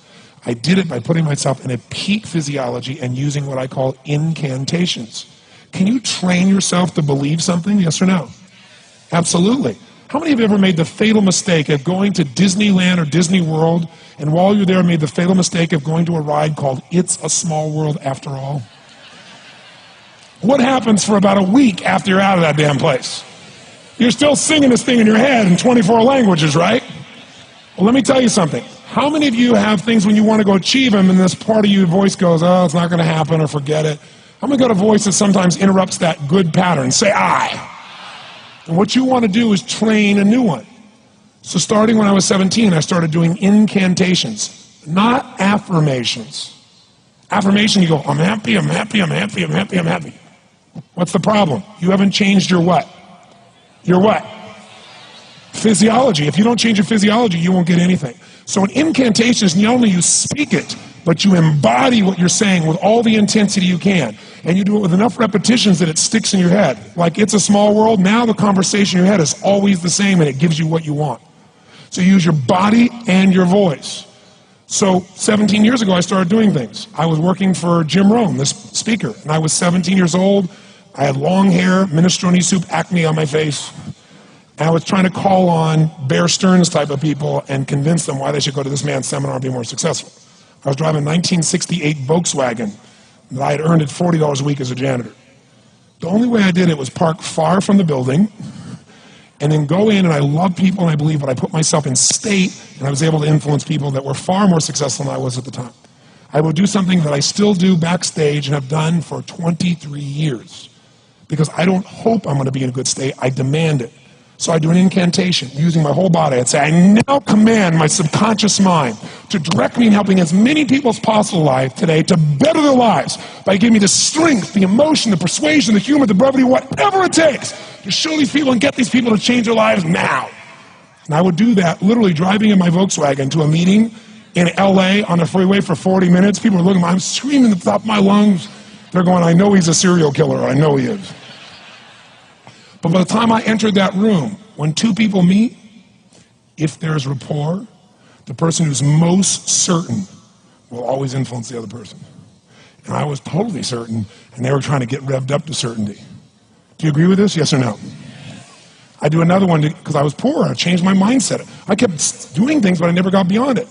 I did it by putting myself in a peak physiology and using what I call incantations. Can you train yourself to believe something? Yes or no? Absolutely. How many of you ever made the fatal mistake of going to Disneyland or Disney World, and while you're there made the fatal mistake of going to a ride called It's a Small World After All? What happens for about a week after you're out of that damn place? You're still singing this thing in your head in 24 languages, right? Well, let me tell you something. How many of you have things when you want to go achieve them and this part of your voice goes, oh, it's not going to happen, or forget it? How many got a voice that sometimes interrupts that good pattern? Say I. And what you want to do is train a new one. So starting when I was 17, I started doing incantations, not affirmations. Affirmation, you go, I'm happy, I'm happy, I'm happy, I'm happy, I'm happy. What's the problem? You haven't changed your what? Your what? Physiology. If you don't change your physiology, you won't get anything. So in incantations, not only you speak it, but you embody what you're saying with all the intensity you can. And you do it with enough repetitions that it sticks in your head. Like It's a Small World, now the conversation in your head is always the same and it gives you what you want. So you use your body and your voice. So 17 years ago, I started doing things. I was working for Jim Rohn, this speaker, and I was 17 years old. I had long hair, minestrone soup, acne on my face. And I was trying to call on Bear Stearns type of people and convince them why they should go to this man's seminar and be more successful. I was driving a 1968 Volkswagen that I had earned at $40 a week as a janitor. The only way I did it was park far from the building and then go in, and I love people and I believe, but I put myself in state and I was able to influence people that were far more successful than I was at the time. I would do something that I still do backstage and have done for 23 years because I don't hope I'm going to be in a good state, I demand it. So I do an incantation using my whole body. I'd say, I now command my subconscious mind to direct me in helping as many people as possible in life today to better their lives by giving me the strength, the emotion, the persuasion, the humor, the brevity, whatever it takes to show these people and get these people to change their lives now. And I would do that literally driving in my Volkswagen to a meeting in LA on the freeway for 40 minutes. People are looking at me, I'm screaming at the top of my lungs. They're going, I know he's a serial killer, I know he is. But by the time I entered that room, when two people meet, if there's rapport, the person who's most certain will always influence the other person. And I was totally certain, and they were trying to get revved up to certainty. Do you agree with this, yes or no? I do another one because I was poor. I changed my mindset. I kept doing things, but I never got beyond it.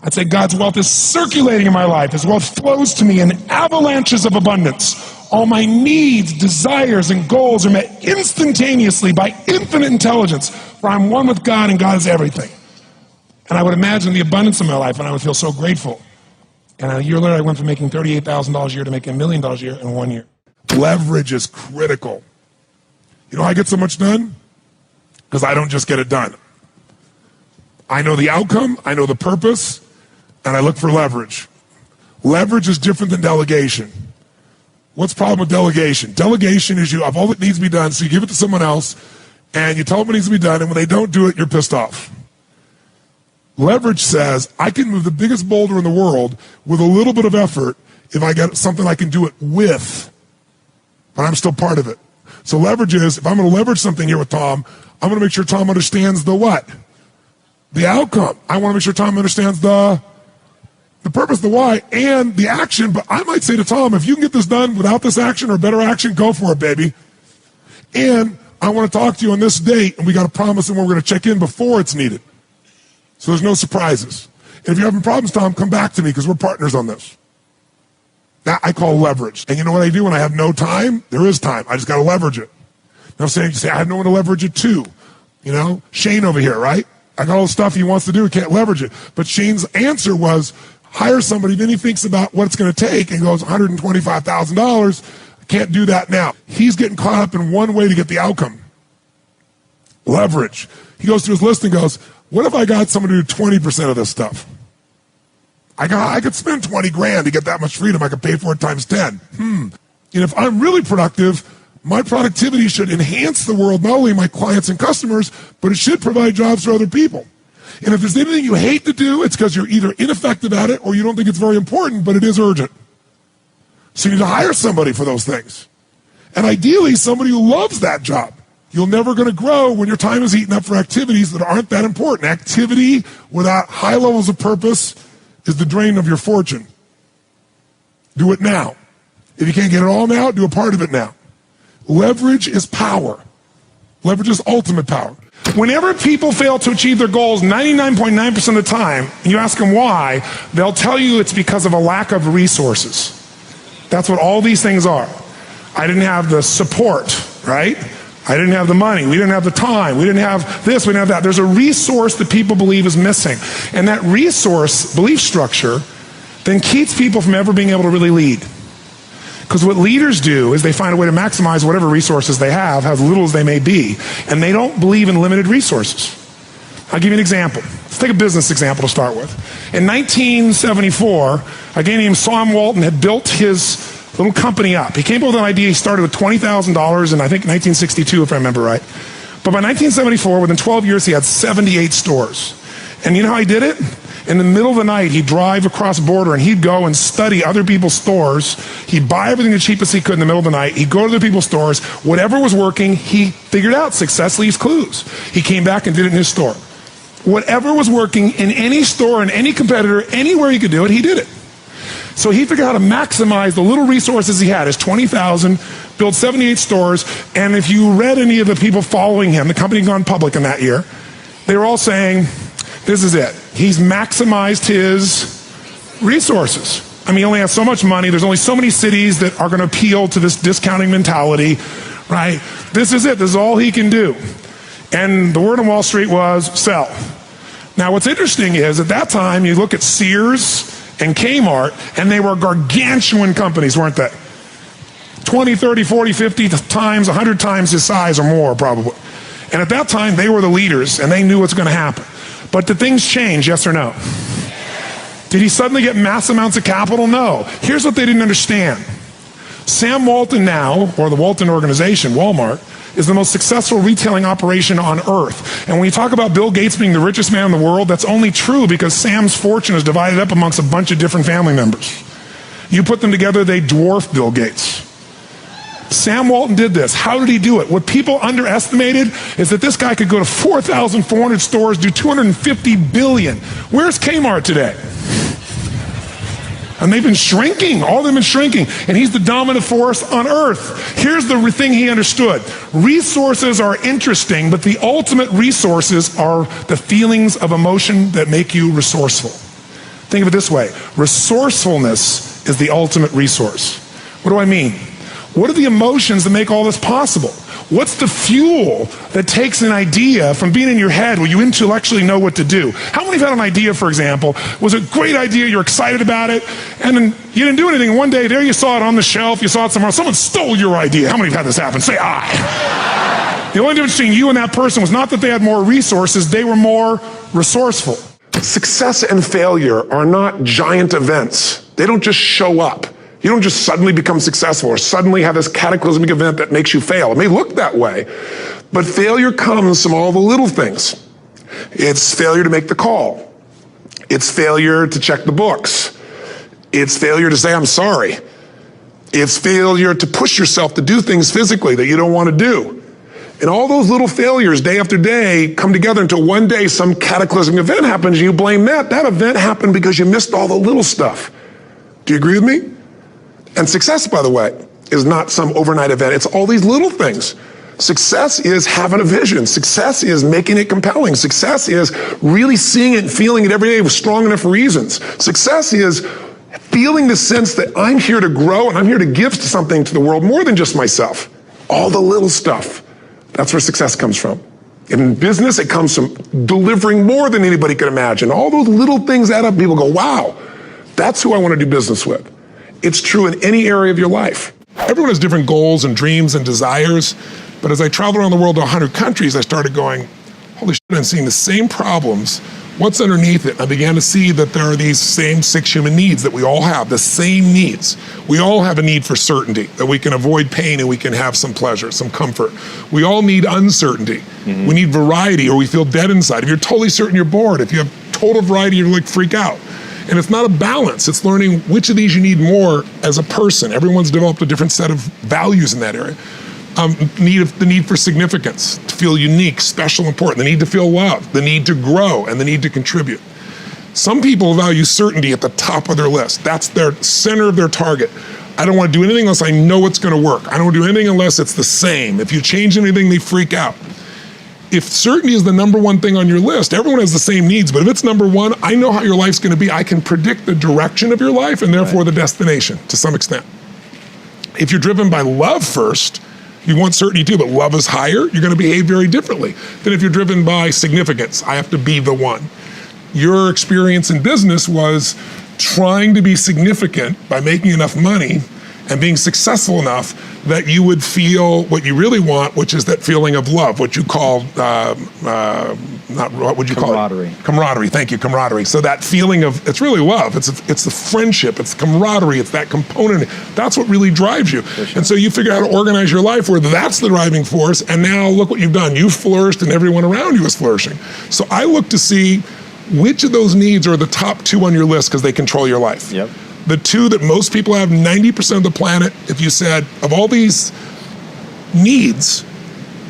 I'd say God's wealth is circulating in my life. His wealth flows to me in avalanches of abundance. All my needs, desires, and goals are met instantaneously by infinite intelligence, for I'm one with God and God is everything. And I would imagine the abundance of my life, and I would feel so grateful. And a year later, I went from making $38,000 a year to making $1 million a year in 1 year. Leverage is critical. You know how I get so much done? Because I don't just get it done. I know the outcome, I know the purpose, and I look for leverage. Leverage is different than delegation. What's the problem with delegation? Delegation is you have all that needs to be done, so you give it to someone else, and you tell them what needs to be done, and when they don't do it, you're pissed off. Leverage says, I can move the biggest boulder in the world with a little bit of effort if I get something I can do it with, but I'm still part of it. So leverage is, if I'm going to leverage something here with Tom, I'm going to make sure Tom understands the what? The outcome. I want to make sure Tom understands the purpose, the why, and the action. But I might say to Tom, if you can get this done without this action or better action, go for it, baby. And I want to talk to you on this date, and we got to promise, and we're going to check in before it's needed. So there's no surprises. And if you're having problems, Tom, come back to me because we're partners on this. That I call leverage. And you know what I do when I have no time? There is time. I just got to leverage it. Now I'm saying, you say, I have no one to leverage it to. You know, Shane over here, right? I got all the stuff he wants to do, he can't leverage it. But Shane's answer was, hire somebody, then he thinks about what it's going to take and goes, $125,000, I can't do that now. He's getting caught up in one way to get the outcome. Leverage. He goes through his list and goes, what if I got somebody to do 20% of this stuff? I could spend 20 grand to get that much freedom. I could pay for it times 10. And if I'm really productive, my productivity should enhance the world, not only my clients and customers, but it should provide jobs for other people. And if there's anything you hate to do, it's because you're either ineffective at it or you don't think it's very important, but it is urgent. So you need to hire somebody for those things. And ideally, somebody who loves that job. You're never going to grow when your time is eaten up for activities that aren't that important. Activity without high levels of purpose is the drain of your fortune. Do it now. If you can't get it all now, do a part of it now. Leverage is power. Leverage is ultimate power. Whenever people fail to achieve their goals 99.9% of the time, and you ask them why, they'll tell you it's because of a lack of resources. That's what all these things are. I didn't have the support, right? I didn't have the money. We didn't have the time. We didn't have this. We didn't have that. There's a resource that people believe is missing. And that resource, belief structure, then keeps people from ever being able to really lead. Because what leaders do is they find a way to maximize whatever resources they have, as little as they may be. And they don't believe in limited resources. I'll give you an example. Let's take a business example to start with. In 1974, a guy named Sam Walton had built his little company up. He came up with an idea. He started with $20,000 in, I think, 1962, if I remember right. But by 1974, within 12 years, he had 78 stores. And you know how he did it? In the middle of the night, he'd drive across the border and he'd go and study other people's stores. He'd buy everything the cheapest he could in the middle of the night. He'd go to other people's stores. Whatever was working, he figured out. Success leaves clues. He came back and did it in his store. Whatever was working in any store, in any competitor, anywhere he could do it, he did it. So he figured out how to maximize the little resources he had, his 20,000, built 78 stores, and if you read any of the people following him, the company had gone public in that year, they were all saying, this is it. He's maximized his resources. I mean, he only has so much money. There's only so many cities that are going to appeal to this discounting mentality, right? This is it. This is all he can do. And the word on Wall Street was sell. Now, what's interesting is at that time, you look at Sears and Kmart, and they were gargantuan companies, weren't they? 20, 30, 40, 50 times, 100 times his size or more, probably. And at that time, they were the leaders and they knew what's going to happen. But did things change, yes or no? Did he suddenly get mass amounts of capital? No. Here's what they didn't understand. Sam Walton now, or the Walton organization, Walmart, is the most successful retailing operation on earth. And when you talk about Bill Gates being the richest man in the world, that's only true because Sam's fortune is divided up amongst a bunch of different family members. You put them together, they dwarf Bill Gates. Sam Walton did this. How did he do it? What people underestimated is that this guy could go to 4,400 stores, do 250 billion. Where's Kmart today? And they've been shrinking. All of them have been shrinking. And he's the dominant force on earth. Here's the thing he understood. Resources are interesting, but the ultimate resources are the feelings of emotion that make you resourceful. Think of it this way. Resourcefulness is the ultimate resource. What do I mean? What are the emotions that make all this possible? What's the fuel that takes an idea from being in your head where you intellectually know what to do? How many have had an idea, for example, was a great idea, you're excited about it, and then you didn't do anything. One day, there you saw it on the shelf, you saw it somewhere else, someone stole your idea. How many have had this happen? Say, I. The only difference between you and that person was not that they had more resources, they were more resourceful. Success and failure are not giant events. They don't just show up. You don't just suddenly become successful or suddenly have this cataclysmic event that makes you fail. It may look that way, but failure comes from all the little things. It's failure to make the call. It's failure to check the books. It's failure to say, I'm sorry. It's failure to push yourself to do things physically that you don't want to do. And all those little failures day after day come together until one day some cataclysmic event happens and you blame that. That event happened because you missed all the little stuff. Do you agree with me? And success, by the way, is not some overnight event. It's all these little things. Success is having a vision. Success is making it compelling. Success is really seeing it and feeling it every day with strong enough reasons. Success is feeling the sense that I'm here to grow and I'm here to give something to the world more than just myself. All the little stuff. That's where success comes from. In business, it comes from delivering more than anybody could imagine. All those little things add up. People go, wow, that's who I want to do business with. It's true in any area of your life. Everyone has different goals and dreams and desires, but as I traveled around the world to 100 countries, I started going, holy shit, I'm seeing the same problems. What's underneath it? I began to see that there are these same 6 human needs that we all have, the same needs. We all have a need for certainty, that we can avoid pain and we can have some pleasure, some comfort. We all need uncertainty. We need variety or we feel dead inside. If you're totally certain, you're bored. If you have total variety, you're like freak out. And it's not a balance. It's learning which of these you need more as a person. Everyone's developed a different set of values in that area. The need for significance, to feel unique, special, important. The need to feel loved, the need to grow, and the need to contribute. Some people value certainty at the top of their list. That's their center of their target. I don't want to do anything unless I know it's going to work. I don't want to do anything unless it's the same. If you change anything, they freak out. If certainty is the number one thing on your list, everyone has the same needs, but if it's number one, I know how your life's going to be. I can predict the direction of your life and therefore the destination to some extent. If you're driven by love first, you want certainty too, but love is higher, you're going to behave very differently than if you're driven by significance. I have to be the one. Your experience in business was trying to be significant by making enough money and being successful enough that you would feel what you really want, which is that feeling of love, what you call, what would you call it? Camaraderie. Camaraderie, thank you, camaraderie. So that feeling of, it's really love, it's the friendship, it's camaraderie, it's that component, that's what really drives you. Sure. And so you figure out how to organize your life where that's the driving force, and now look what you've done. You've flourished and everyone around you is flourishing. So I look to see which of those needs are the top 2 on your list because they control your life. Yep. The 2 that most people have, 90% of the planet, if you said, of all these needs,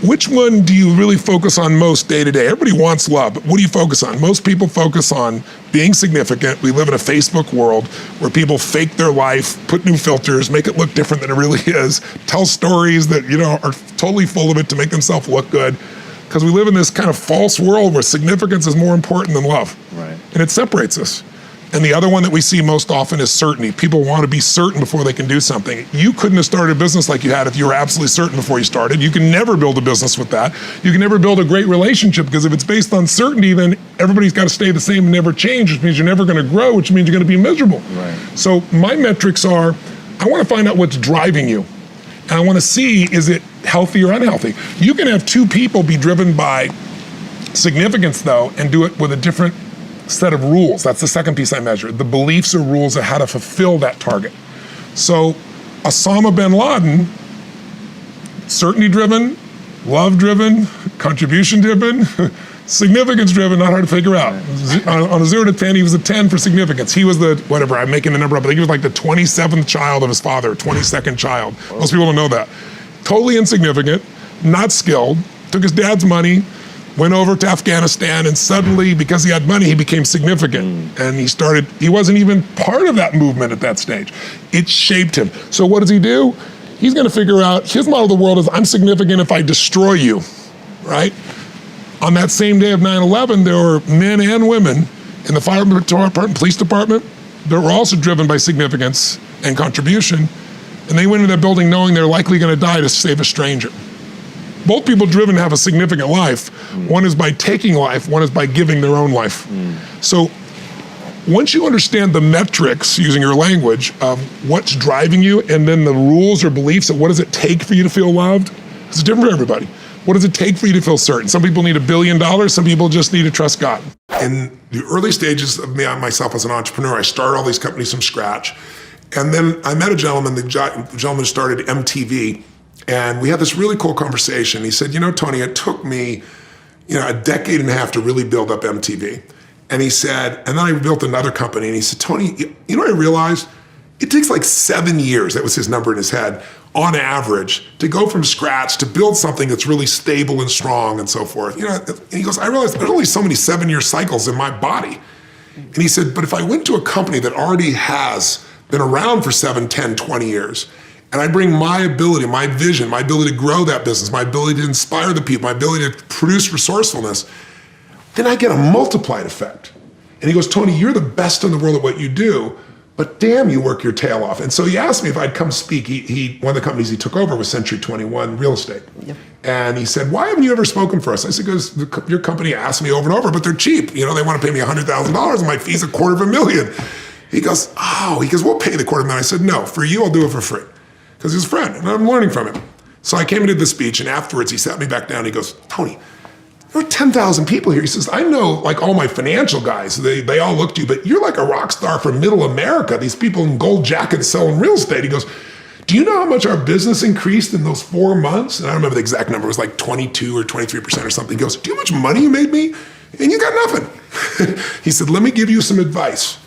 which one do you really focus on most day to day? Everybody wants love, but what do you focus on? Most people focus on being significant. We live in a Facebook world where people fake their life, put new filters, make it look different than it really is, tell stories that, are totally full of it to make themselves look good. Because we live in this kind of false world where significance is more important than love. Right. And it separates us. And the other one that we see most often is certainty. People want to be certain before they can do something. You couldn't have started a business like you had if you were absolutely certain before you started. You can never build a business with that. You can never build a great relationship because if it's based on certainty, then everybody's got to stay the same and never change, which means you're never going to grow, which means you're going to be miserable. Right. So my metrics are, I want to find out what's driving you. And I want to see, is it healthy or unhealthy. You can have two people be driven by significance, though, and do it with a different set of rules. That's the second piece I measure. The beliefs or rules of how to fulfill that target. So Osama bin Laden, certainty-driven, love-driven, contribution-driven, significance-driven, not hard to figure out. On a 0 to 10, he was a 10 for significance. He was the, whatever, I'm making the number up, I think he was like the 27th child of his father, 22nd child. Most people don't know that. Totally insignificant, not skilled, took his dad's money, went over to Afghanistan, and suddenly, because he had money, he became significant. And he wasn't even part of that movement at that stage. It shaped him. So what does he do? He's gonna figure out, his model of the world is, I'm significant if I destroy you, right? On that same day of 9/11, there were men and women in the fire department, police department, that were also driven by significance and contribution. And they went into that building knowing they're likely gonna die to save a stranger. Both people driven have a significant life. One is by taking life, one is by giving their own life. So once you understand the metrics, using your language, of what's driving you, and then the rules or beliefs of what does it take for you to feel loved, it's different for everybody. What does it take for you to feel certain? Some people need $1 billion, some people just need to trust God. In the early stages of myself as an entrepreneur, I started all these companies from scratch. And then I met a gentleman, the gentleman started MTV, and we had this really cool conversation. He said, Tony, it took me, a decade and a half to really build up MTV. And he said, and then I built another company, and he said, Tony, what I realized? It takes like 7 years, that was his number in his head, on average, to go from scratch to build something that's really stable and strong and so forth. And he goes, I realized there's only so many 7-year cycles in my body. And he said, but if I went to a company that already has been around for 7, 10, 20 years, and I bring my ability, my vision, my ability to grow that business, my ability to inspire the people, my ability to produce resourcefulness, then I get a multiplied effect. And he goes, Tony, you're the best in the world at what you do, but damn, you work your tail off. And so he asked me if I'd come speak. One of the companies he took over was Century 21 Real Estate. Yep. And he said, why haven't you ever spoken for us? I said, because your company asked me over and over, but they're cheap. They want to pay me $100,000 and my fee's $250,000. He goes, we'll pay the $250,000. I said, no, for you, I'll do it for free. Because he's a friend, and I'm learning from him. So I came and did the speech, and afterwards he sat me back down, and he goes, Tony, there are 10,000 people here. He says, I know like all my financial guys, they all look to you, but you're like a rock star from middle America. These people in gold jackets selling real estate. He goes, do you know how much our business increased in those 4 months? And I don't remember the exact number. It was like 22 or 23% or something. He goes, do you know how much money you made me? And you got nothing. He said, let me give you some advice.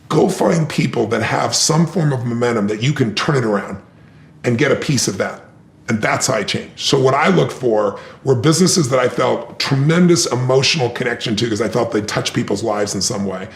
Go find people that have some form of momentum that you can turn it around and get a piece of that. And that's how I changed. So what I looked for were businesses that I felt tremendous emotional connection to because I felt they touched people's lives in some way.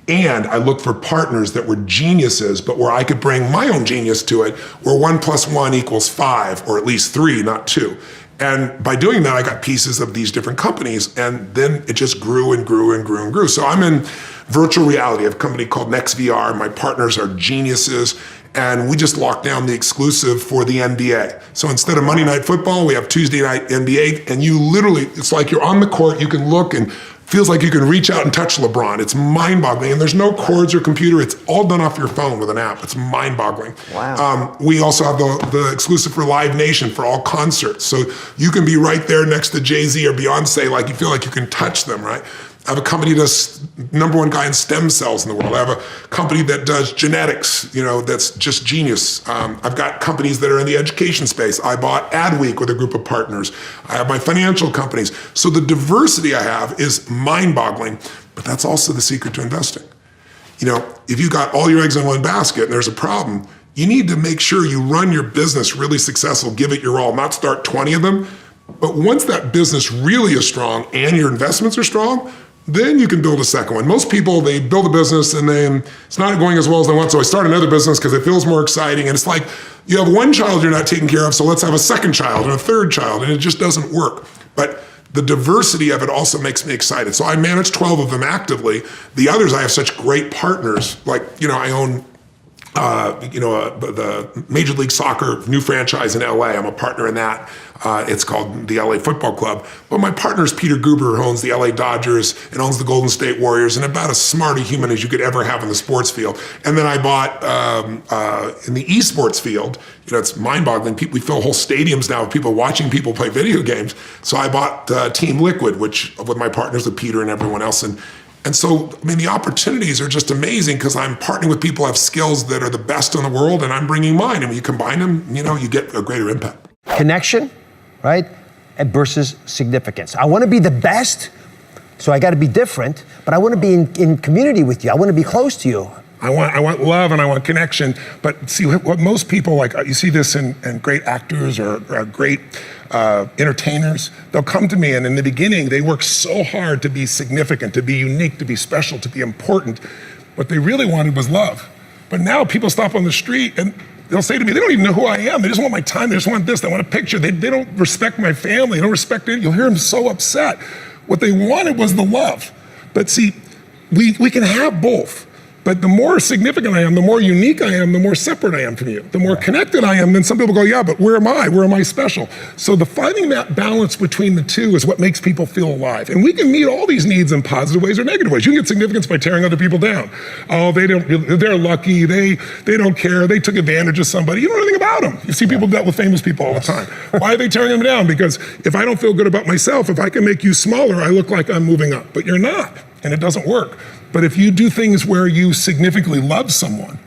And I looked for partners that were geniuses, but where I could bring my own genius to it, where 1 + 1 = 5, or at least 3, not 2. And by doing that, I got pieces of these different companies, and then it just grew and grew and grew and grew. So I'm in virtual reality. I have a company called NextVR. My partners are geniuses, and we just locked down the exclusive for the NBA. So instead of Monday Night Football, we have Tuesday Night NBA, and you literally, it's like you're on the court, you can look and feels like you can reach out and touch LeBron. It's mind-boggling, and there's no cords or computer. It's all done off your phone with an app. It's mind-boggling. Wow. We also have the exclusive for Live Nation for all concerts. So you can be right there next to Jay-Z or Beyonce, like you feel like you can touch them, right? I have a company that's #1 guy in stem cells in the world. I have a company that does genetics, that's just genius. I've got companies that are in the education space. I bought Adweek with a group of partners. I have my financial companies. So the diversity I have is mind-boggling, but that's also the secret to investing. If you got all your eggs in one basket and there's a problem, you need to make sure you run your business really successful, give it your all, not start 20 of them. But once that business really is strong and your investments are strong, then you can build a second one. Most people, they build a business and then it's not going as well as they want, so I start another business because it feels more exciting. And it's like you have one child you're not taking care of, so let's have a second child and a third child, and it just doesn't work. But the diversity of it also makes me excited. So I manage 12 of them actively. The others, I have such great partners. Like, I own the Major League Soccer new franchise in LA. I'm a partner in that. It's called the LA Football Club. But my partner is Peter Guber, who owns the LA Dodgers and owns the Golden State Warriors, and about as smart a human as you could ever have in the sports field. And then I bought in the esports field. It's mind-boggling. We fill whole stadiums now with people watching people play video games. So I bought Team Liquid, which with my partners, with Peter and everyone else, and so, the opportunities are just amazing because I'm partnering with people who have skills that are the best in the world, and I'm bringing mine. And when you combine them, you get a greater impact. Connection, right? And versus significance. I want to be the best, so I got to be different, but I want to be in community with you. I want to be close to you. I want love and I want connection. But see, what most people like, you see this in great actors or great entertainers, they'll come to me and in the beginning, they work so hard to be significant, to be unique, to be special, to be important. What they really wanted was love. But now people stop on the street and they'll say to me, they don't even know who I am. They just want my time. They just want this. They want a picture. They don't respect my family. They don't respect it. You'll hear them so upset. What they wanted was the love. But see, we can have both. But the more significant I am, the more unique I am, the more separate I am from you. The more connected I am, then some people go, yeah, but where am I? Where am I special? So finding that balance between the two is what makes people feel alive. And we can meet all these needs in positive ways or negative ways. You can get significance by tearing other people down. Oh, they're lucky, they don't care, they took advantage of somebody. You don't know anything about them. You see people dealt with famous people all the time. Why are they tearing them down? Because if I don't feel good about myself, if I can make you smaller, I look like I'm moving up. But you're not, and it doesn't work. But if you do things where you significantly love someone,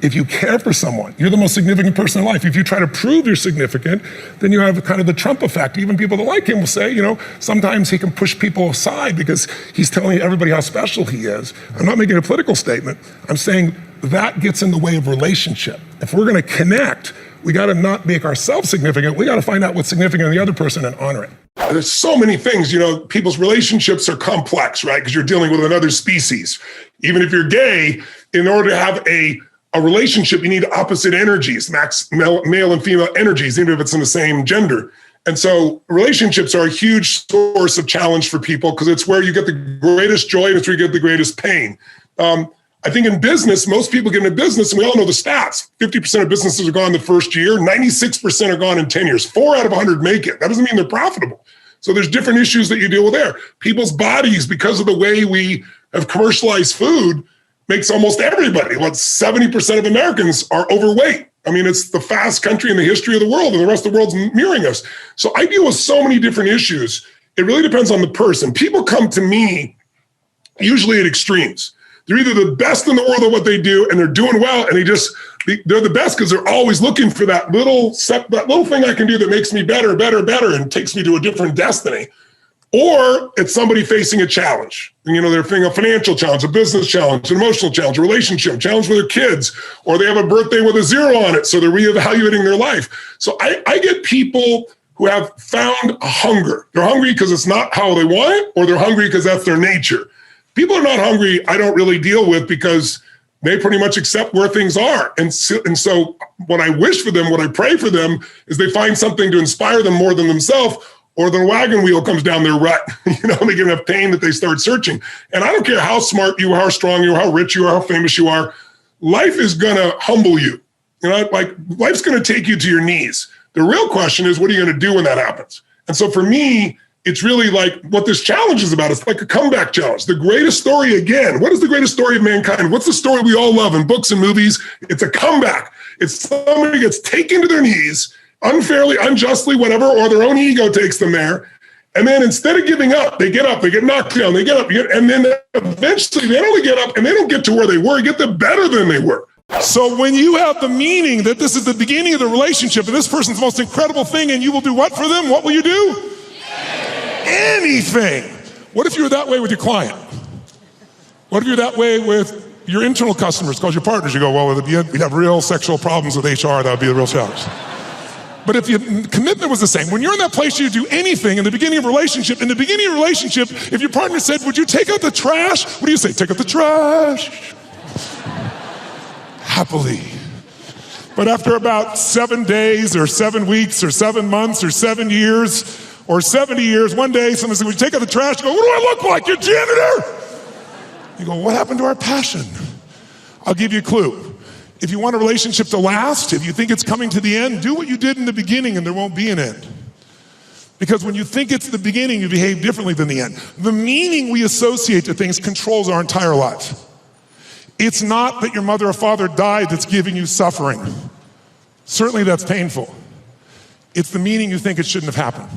if you care for someone, you're the most significant person in life. If you try to prove you're significant, then you have kind of the Trump effect. Even people that like him will say, sometimes he can push people aside because he's telling everybody how special he is. I'm not making a political statement. I'm saying that gets in the way of relationship. If we're gonna connect, we gotta not make ourselves significant. We gotta find out what's significant in the other person and honor it. There's so many things, people's relationships are complex, right? Because you're dealing with another species. Even if you're gay, in order to have a relationship, you need opposite energies, male and female energies, even if it's in the same gender. And so relationships are a huge source of challenge for people because it's where you get the greatest joy and it's where you get the greatest pain. I think in business, most people get into business, and we all know the stats. 50% of businesses are gone the first year, 96% are gone in 10 years. 4 out of 100 make it. That doesn't mean they're profitable. So there's different issues that you deal with there. People's bodies, because of the way we have commercialized food, makes almost everybody, 70% of Americans are overweight. It's the fast country in the history of the world, and the rest of the world's mirroring us. So I deal with so many different issues. It really depends on the person. People come to me usually at extremes. They're either the best in the world at what they do and they're doing well and they're the best because they're always looking for that little thing I can do that makes me better and takes me to a different destiny. Or it's somebody facing a challenge. They're facing a financial challenge, a business challenge, an emotional challenge, a relationship challenge with their kids, or they have a birthday with a 0 on it, so they're reevaluating their life. So I get people who have found a hunger. They're hungry because it's not how they want it, or they're hungry because that's their nature. People are not hungry, I don't really deal with because they pretty much accept where things are. And so what I wish for them, what I pray for them is they find something to inspire them more than themselves, or the wagon wheel comes down their rut, and they get enough pain that they start searching. And I don't care how smart you are, how strong you are, how rich you are, how famous you are, life is gonna humble you. Life's gonna take you to your knees. The real question is, what are you gonna do when that happens? And so for me, it's really like what this challenge is about. It's like a comeback challenge. The greatest story again. What is the greatest story of mankind? What's the story we all love in books and movies? It's a comeback. It's somebody gets taken to their knees, unfairly, unjustly, whatever, or their own ego takes them there. And then instead of giving up, they get up, they get knocked down, they get up, and then eventually they don't only get up and they don't get to where they were, get them better than they were. So when you have the meaning that this is the beginning of the relationship and this person's the most incredible thing and you will do what for them? What will you do? Anything. What if you were that way with your client? What if you're that way with your internal customers, called your partners? You go, well, we'd have real sexual problems with HR, that would be the real challenge. But if your commitment was the same, when you're in that place, you do anything in the beginning of a relationship. In the beginning of a relationship, if your partner said, would you take out the trash? What do you say? Take out the trash. Happily. But after about 7 days or 7 weeks or 7 months or 7 years or 70 years, one day someone said, would you take out the trash? You go, what do I look like? You're janitor? You go, what happened to our passion? I'll give you a clue. If you want a relationship to last, if you think it's coming to the end, do what you did in the beginning and there won't be an end. Because when you think it's the beginning, you behave differently than the end. The meaning we associate to things controls our entire lives. It's not that your mother or father died that's giving you suffering. Certainly that's painful. It's the meaning you think it shouldn't have happened.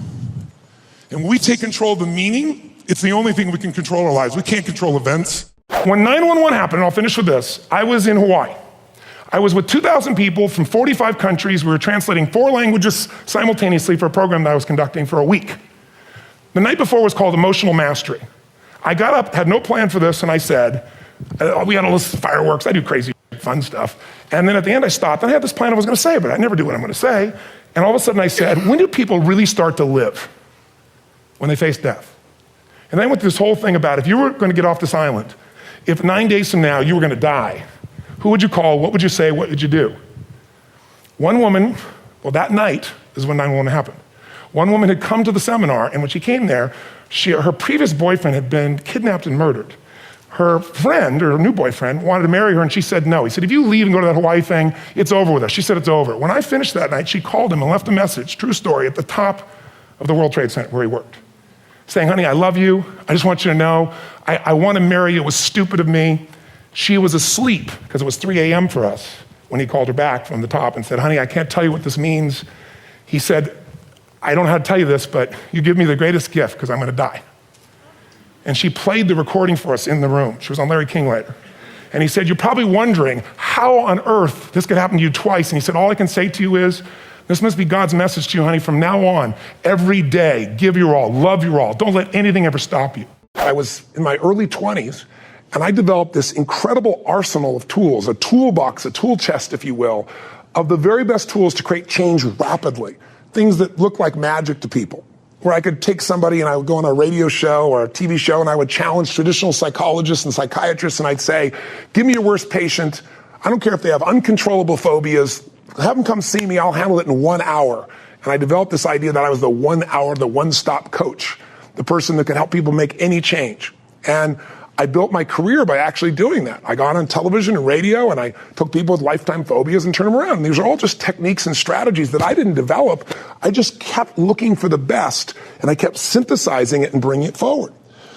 And when we take control of the meaning, it's the only thing we can control our lives. We can't control events. When 9/11 happened, and I'll finish with this, I was in Hawaii. I was with 2,000 people from 45 countries. We were translating 4 languages simultaneously for a program that I was conducting for a week. The night before was called Emotional Mastery. I got up, had no plan for this, and I said, we had all this fireworks, I do crazy fun stuff. And then at the end I stopped, and I had this plan I was gonna say, but I never do what I'm gonna say. And all of a sudden I said, when do people really start to live? When they face death. And then I went through this whole thing about if you were gonna get off this island, if 9 days from now you were gonna die, who would you call, what would you say, what would you do? One woman, well that night is when 9/11 happened. One woman had come to the seminar, and when she came there, her previous boyfriend had been kidnapped and murdered. Her friend, or her new boyfriend, wanted to marry her, and she said no. He said, if you leave and go to that Hawaii thing, it's over with us. She said, it's over. When I finished that night, she called him and left a message, true story, at the top of the World Trade Center where he worked, saying, honey, I love you. I just want you to know, I want to marry you. It was stupid of me. She was asleep, because it was 3 a.m. for us, when he called her back from the top and said, honey, I can't tell you what this means. He said, I don't know how to tell you this, but you give me the greatest gift, because I'm going to die. And she played the recording for us in the room. She was on Larry King later. And he said, you're probably wondering how on earth this could happen to you twice. And he said, all I can say to you is, this must be God's message to you, honey. From now on, every day, give your all, love your all. Don't let anything ever stop you. I was in my early 20s, and I developed this incredible arsenal of tools, a toolbox, a tool chest, if you will, of the very best tools to create change rapidly. Things that look like magic to people. Where I could take somebody and I would go on a radio show or a TV show and I would challenge traditional psychologists and psychiatrists, and I'd say, give me your worst patient. I don't care if they have uncontrollable phobias. Have them come see me. I'll handle it in 1 hour. And I developed this idea that I was the 1 hour, the one-stop coach, the person that could help people make any change. And I built my career by actually doing that. I got on television and radio, and I took people with lifetime phobias and turned them around. And these are all just techniques and strategies that I didn't develop. I just kept looking for the best, and I kept synthesizing it and bringing it forward.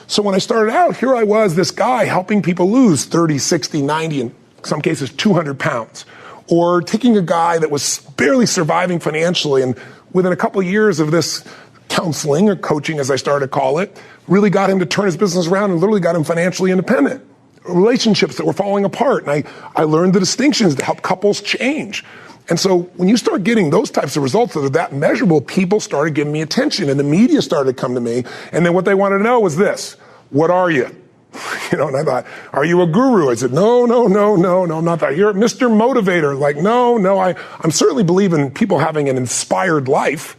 So when I started out, here I was, this guy helping people lose 30, 60, 90, in some cases 200 pounds. Or taking a guy that was barely surviving financially, and within a couple of years of this counseling or coaching, as I started to call it, really got him to turn his business around and literally got him financially independent. Relationships that were falling apart. And I learned the distinctions to help couples change. And so when you start getting those types of results that are that measurable, people started giving me attention, and the media started to come to me. And then what they wanted to know was this: what are you? And I thought, are you a guru? I said, no, I'm not that. You're Mr. Motivator. Like, no, I'm certainly believe in people having an inspired life.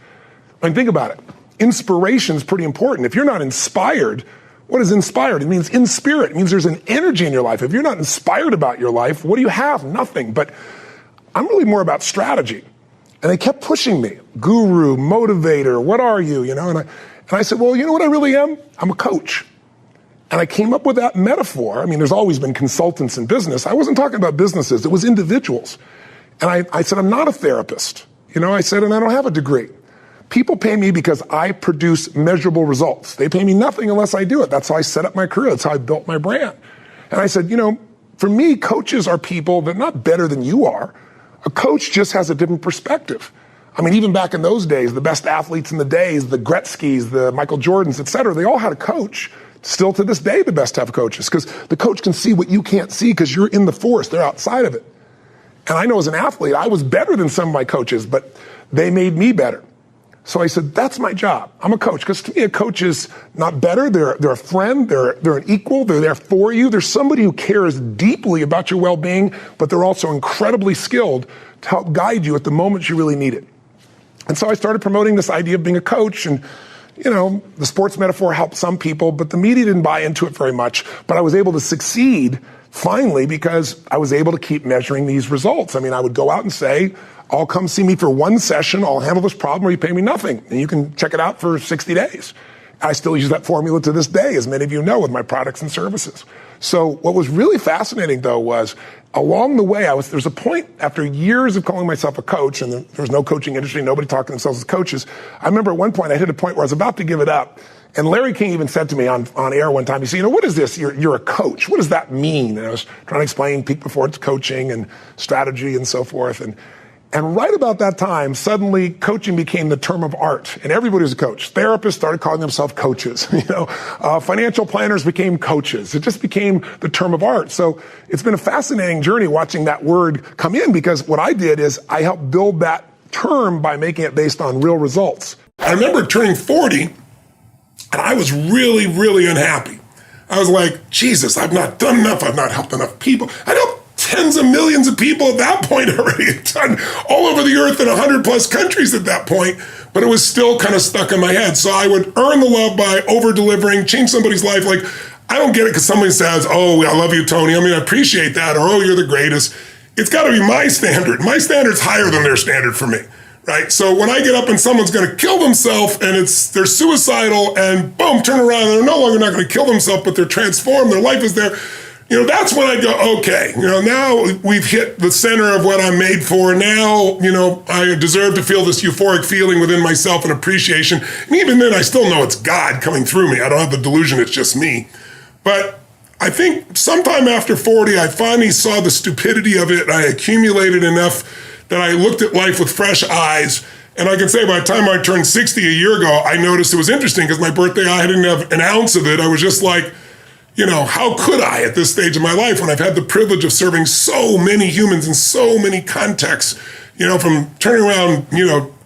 I mean, think about it. Inspiration is pretty important. If you're not inspired, what is inspired? It means in spirit. It means there's an energy in your life. If you're not inspired about your life, what do you have? Nothing. But I'm really more about strategy. And they kept pushing me. Guru, motivator, what are you? And I said, well, you know what I really am? I'm a coach. And I came up with that metaphor. I mean, there's always been consultants in business. I wasn't talking about businesses. It was individuals. And I said, I'm not a therapist. I said, and I don't have a degree. People pay me because I produce measurable results. They pay me nothing unless I do it. That's how I set up my career. That's how I built my brand. And I said, for me, coaches are people that are not better than you are. A coach just has a different perspective. I mean, even back in those days, the best athletes in the days, the Gretzkys, the Michael Jordans, et cetera, they all had a coach. Still to this day, the best have coaches, because the coach can see what you can't see because you're in the forest. They're outside of it. And I know as an athlete, I was better than some of my coaches, but they made me better. So I said, that's my job. I'm a coach. Because to me, a coach is not better. They're a friend. They're an equal. They're there for you. They're somebody who cares deeply about your well-being, but they're also incredibly skilled to help guide you at the moments you really need it. And so I started promoting this idea of being a coach. And, the sports metaphor helped some people, but the media didn't buy into it very much. But I was able to succeed finally because I was able to keep measuring these results. I mean, I would go out and say, I'll come see me for one session. I'll handle this problem, or you pay me nothing. And you can check it out for 60 days. I still use that formula to this day, as many of you know, with my products and services. So what was really fascinating, though, was along the way, there's a point after years of calling myself a coach, and there was no coaching industry, nobody talking themselves as coaches. I remember at one point I hit a point where I was about to give it up. And Larry King even said to me on air one time, he said, what is this? You're a coach. What does that mean? And I was trying to explain peak performance coaching and strategy and so forth. And right about that time, suddenly coaching became the term of art, and everybody was a coach. Therapists started calling themselves coaches. Financial planners became coaches. It just became the term of art. So it's been a fascinating journey watching that word come in, because what I did is I helped build that term by making it based on real results. I remember turning 40, and I was really, really unhappy. I was like, Jesus, I've not done enough. I've not helped enough people. I helped tens of millions of people at that point already, done all over the earth in 100 plus countries at that point, but it was still kind of stuck in my head. So I would earn the love by over delivering, change somebody's life. Like, I don't get it because somebody says, oh, I love you, Tony. I mean, I appreciate that. Or, oh, you're the greatest. It's got to be my standard. My standard's higher than their standard for me, right? So when I get up and someone's going to kill themselves and they're suicidal and boom, turn around and they're no longer not going to kill themselves, but they're transformed, their life is there. That's when I go, okay, now we've hit the center of what I'm made for. Now, I deserve to feel this euphoric feeling within myself and appreciation. And even then, I still know it's God coming through me. I don't have the delusion it's just me. But I think sometime after 40, I finally saw the stupidity of it. I accumulated enough that I looked at life with fresh eyes. And I can say by the time I turned 60 a year ago, I noticed it was interesting because my birthday, I didn't have an ounce of it. I was just like, how could I at this stage of my life when I've had the privilege of serving so many humans in so many contexts, from turning around,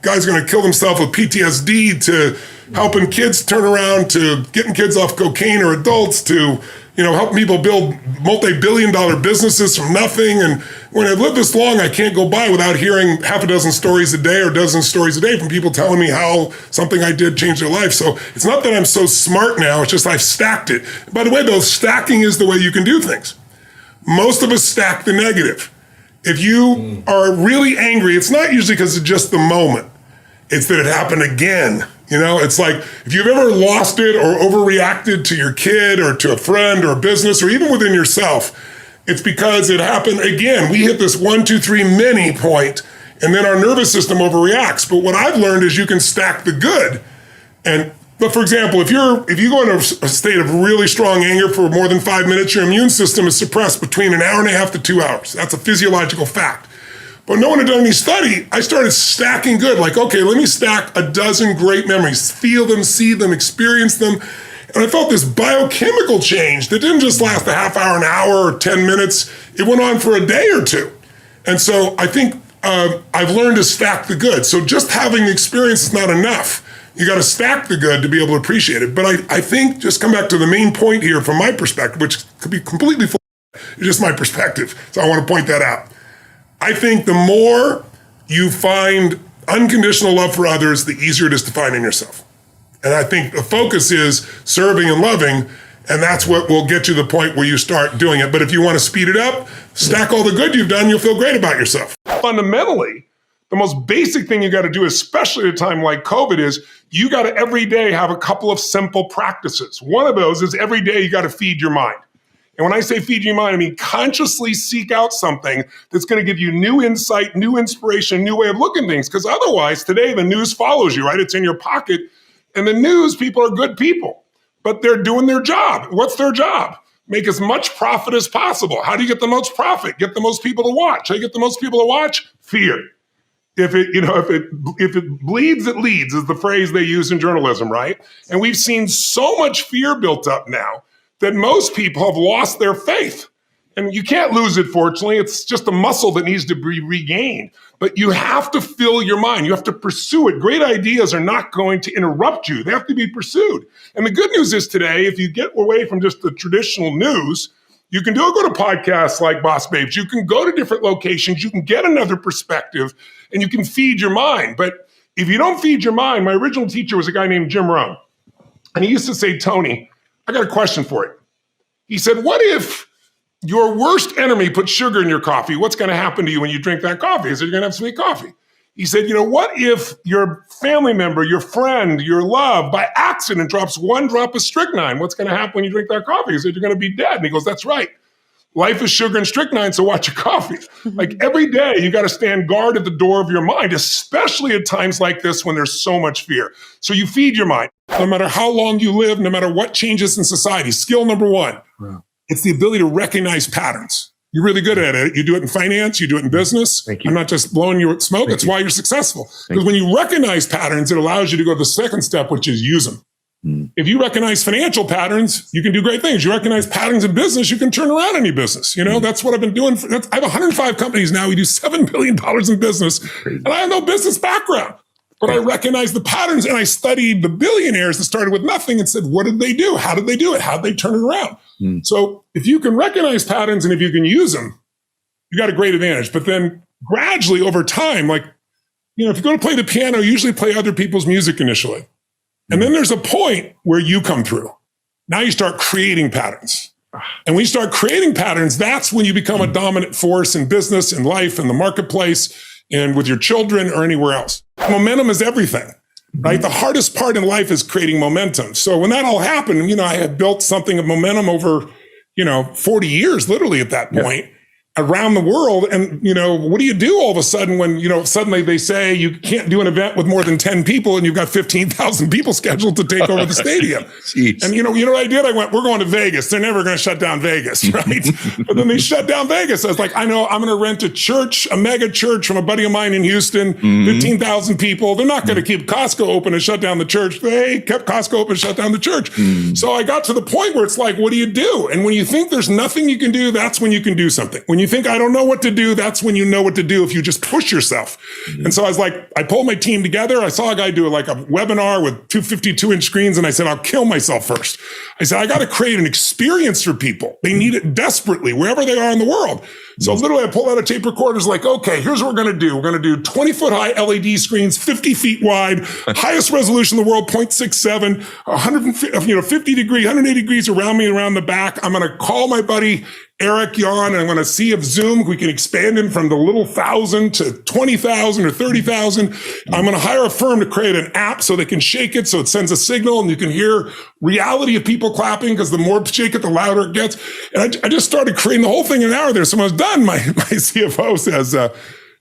guys going to kill themselves with PTSD to helping kids turn around to getting kids off cocaine or adults to, helping people build multi-billion-dollar businesses from nothing. And when I've lived this long, I can't go by without hearing half a dozen stories a day or dozen stories a day from people telling me how something I did changed their life. So it's not that I'm so smart now, it's just I've stacked it. By the way, though, stacking is the way you can do things. Most of us stack the negative. If you are really angry, it's not usually because of just the moment. It's that it happened again. It's like if you've ever lost it or overreacted to your kid or to a friend or a business or even within yourself, it's because it happened again. We hit this 1, 2, 3 mini point, and then our nervous system overreacts. But what I've learned is you can stack the good. But for example, if you go into a state of really strong anger for more than 5 minutes, your immune system is suppressed between an hour and a half to 2 hours. That's a physiological fact. But no one had done any study. I started stacking good. Like, okay, let me stack a dozen great memories, feel them, see them, experience them. And I felt this biochemical change that didn't just last a half hour, an hour, or 10 minutes. It went on for a day or two. And so I think I've learned to stack the good. So just having the experience is not enough. You got to stack the good to be able to appreciate it. But I think, just come back to the main point here from my perspective, which could be completely full, it's just my perspective. So I want to point that out. I think the more you find unconditional love for others, the easier it is to find in yourself. And I think the focus is serving and loving, and that's what will get you to the point where you start doing it. But if you want to speed it up, stack all the good you've done, you'll feel great about yourself. Fundamentally, the most basic thing you got to do, especially at a time like COVID, is you got to every day have a couple of simple practices. One of those is every day you got to feed your mind. And when I say feed your mind, I mean consciously seek out something that's going to give you new insight, new inspiration, new way of looking at things. Because otherwise, today, the news follows you, right? It's in your pocket. And the news people are good people, but they're doing their job. What's their job? Make as much profit as possible. How do you get the most profit? Get the most people to watch. How do you get the most people to watch? Fear. If it bleeds, it leads is the phrase they use in journalism, right? And we've seen so much fear built up now that most people have lost their faith. And you can't lose it, fortunately. It's just a muscle that needs to be regained. But you have to fill your mind. You have to pursue it. Great ideas are not going to interrupt you. They have to be pursued. And the good news is today, if you get away from just the traditional news, you can go to podcasts like Boss Babes. You can go to different locations. You can get another perspective, and you can feed your mind. But if you don't feed your mind, my original teacher was a guy named Jim Rohn. And he used to say, Tony, I got a question for you. He said, what if your worst enemy puts sugar in your coffee? What's going to happen to you when you drink that coffee? Is it you're going to have sweet coffee? He said, what if your family member, your friend, your love, by accident drops 1 drop of strychnine? What's going to happen when you drink that coffee? He said, you're going to be dead. And he goes, that's right. Life is sugar and strychnine, so watch your coffee. Like every day, you got to stand guard at the door of your mind, especially at times like this when there's so much fear. So you feed your mind. No matter how long you live, no matter what changes in society, skill number 1, it's the ability to recognize patterns. You're really good at it. You do it in finance, you do it in business. Thank you. I'm not just blowing you smoke. That's why you're successful. Because when you recognize patterns, it allows you to go to the second step, which is use them. If you recognize financial patterns, you can do great things. You recognize patterns in business, you can turn around any business. That's what I've been doing. I have 105 companies now. We do $7 billion in business. And I have no business background. But I recognize the patterns, and I studied the billionaires that started with nothing and said, what did they do? How did they do it? How did they turn it around? So if you can recognize patterns and if you can use them, you got a great advantage. But then gradually over time, if you go to play the piano, you usually play other people's music initially. And then there's a point where you come through. Now you start creating patterns. And when you start creating patterns, that's when you become a dominant force in business, in life, in the marketplace, and with your children or anywhere else. Momentum is everything, right? The hardest part in life is creating momentum. So when that all happened, I had built something of momentum over, 40 years, literally at that point. Around the world. And, what do you do all of a sudden when, suddenly they say you can't do an event with more than 10 people and you've got 15,000 people scheduled to take over the stadium. And you know what I did? I went, we're going to Vegas. They're never going to shut down Vegas, right? But then they shut down Vegas. I was like, I know I'm going to rent a church, a mega church from a buddy of mine in Houston, 15,000 people. They're not going to keep Costco open and shut down the church. They kept Costco open and shut down the church. So I got to the point where it's like, what do you do? And when you think there's nothing you can do, that's when you can do something. When you think I don't know what to do, that's when you know what to do if you just push yourself. And so I was like, I pulled my team together. I saw a guy do like a webinar with 252-inch screens. And I said, I'll kill myself first. I said, I got to create an experience for people. They need it desperately, wherever they are in the world. So literally I pulled out a tape recorder. It's like, okay, here's what we're going to do. We're going to do 20-foot high LED screens, 50 feet wide, highest resolution in the world, 0.67, 50 degrees, 180 degrees around me, around the back. I'm going to call my buddy Eric Jan, and I'm going to see if Zoom, we can expand him from the little 1,000 to 20,000 or 30,000. I'm going to hire a firm to create an app so they can shake it, so it sends a signal and you can hear reality of people clapping, because the more shake it, the louder it gets. And I just started creating the whole thing in an hour there. So when I was done, my CFO says,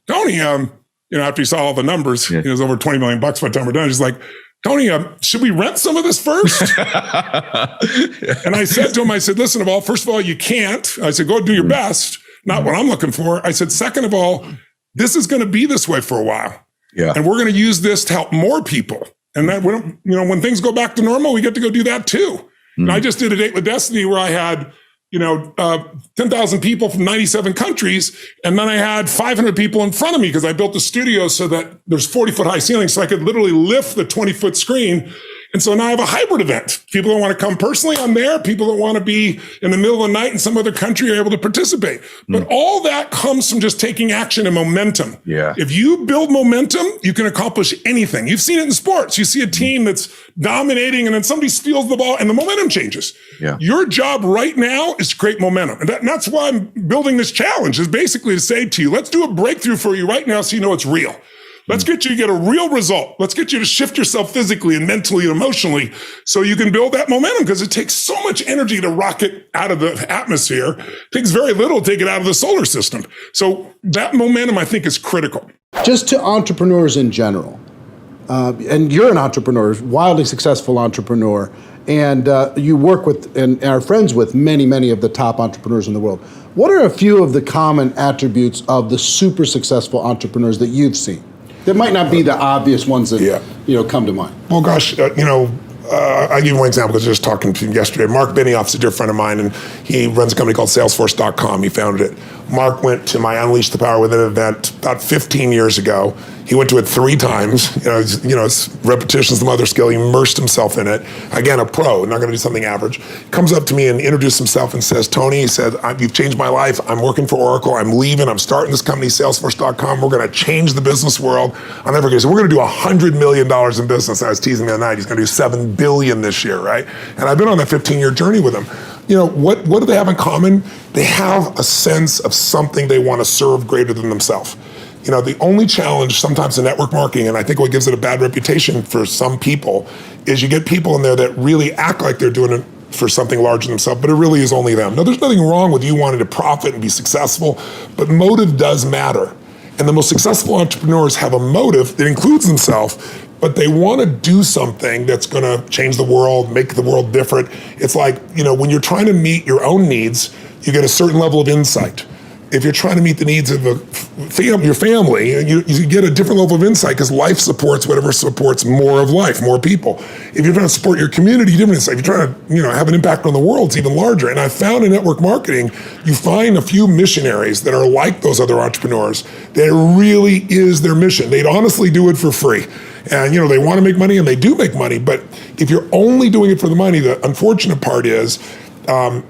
Tony, after he saw all the numbers, it was over $20 million by the time we're done. He's like, Tony, should we rent some of this first? And I said to him, listen, first of all, you can't. I said, go do your best. Not what I'm looking for. I said, second of all, this is going to be this way for a while. And we're going to use this to help more people. And that when things go back to normal, we get to go do that too. And I just did a Date with Destiny where I had 10,000 people from 97 countries. And then I had 500 people in front of me because I built the studio so that there's 40-foot high ceilings. So I could literally lift the 20-foot screen. And so now I have a hybrid event. People that want to come personally, I'm there. People that want to be in the middle of the night in some other country are able to participate. But all that comes from just taking action and momentum. If you build momentum, you can accomplish anything. You've seen it in sports. You see a team that's dominating and then somebody steals the ball and the momentum changes. Your job right now is to create momentum. And that's why I'm building this challenge, is basically to say to you, let's do a breakthrough for you right now so you know it's real. Let's get you to get a real result. Let's get you to shift yourself physically and mentally and emotionally so you can build that momentum, because it takes so much energy to rocket out of the atmosphere. It takes very little to take it out of the solar system. So that momentum, I think, is critical. Just to entrepreneurs in general, and you're an entrepreneur, wildly successful entrepreneur, and you work with and are friends with many, many of the top entrepreneurs in the world. What are a few of the common attributes of the super successful entrepreneurs that you've seen? That might not be the obvious ones that come to mind. Well, gosh, I'll give you one example because I was just talking to him yesterday. Mark Benioff's a dear friend of mine, and he runs a company called Salesforce.com. He founded it. Mark went to my Unleash the Power Within event about 15 years ago. He went to it 3 times. It's repetition, some other skill. He immersed himself in it. Again, a pro, not going to do something average. Comes up to me and introduces himself and says, Tony, he said, you've changed my life. I'm working for Oracle. I'm leaving. I'm starting this company, Salesforce.com. We're going to change the business world. I'll never forget. So we're going to do $100 million in business. I was teasing the other night. He's going to do $7 billion this year, right? And I've been on that 15-year journey with him. What do they have in common? They have a sense of something they want to serve greater than themselves. You know, the only challenge sometimes in network marketing, and I think what gives it a bad reputation for some people, is you get people in there that really act like they're doing it for something larger than themselves, but it really is only them. Now, there's nothing wrong with you wanting to profit and be successful, but motive does matter. And the most successful entrepreneurs have a motive that includes themselves, but they want to do something that's going to change the world, make the world different. It's like, you know, when you're trying to meet your own needs, you get a certain level of insight. If you're trying to meet the needs of your family, you get a different level of insight because life supports whatever supports more of life, more people. If you're trying to support your community, different insight. If you're trying to, you know, have an impact on the world, it's even larger. And I found in network marketing, you find a few missionaries that are like those other entrepreneurs. That it really is their mission. They'd honestly do it for free. And, you know, they want to make money and they do make money. But if you're only doing it for the money, the unfortunate part is,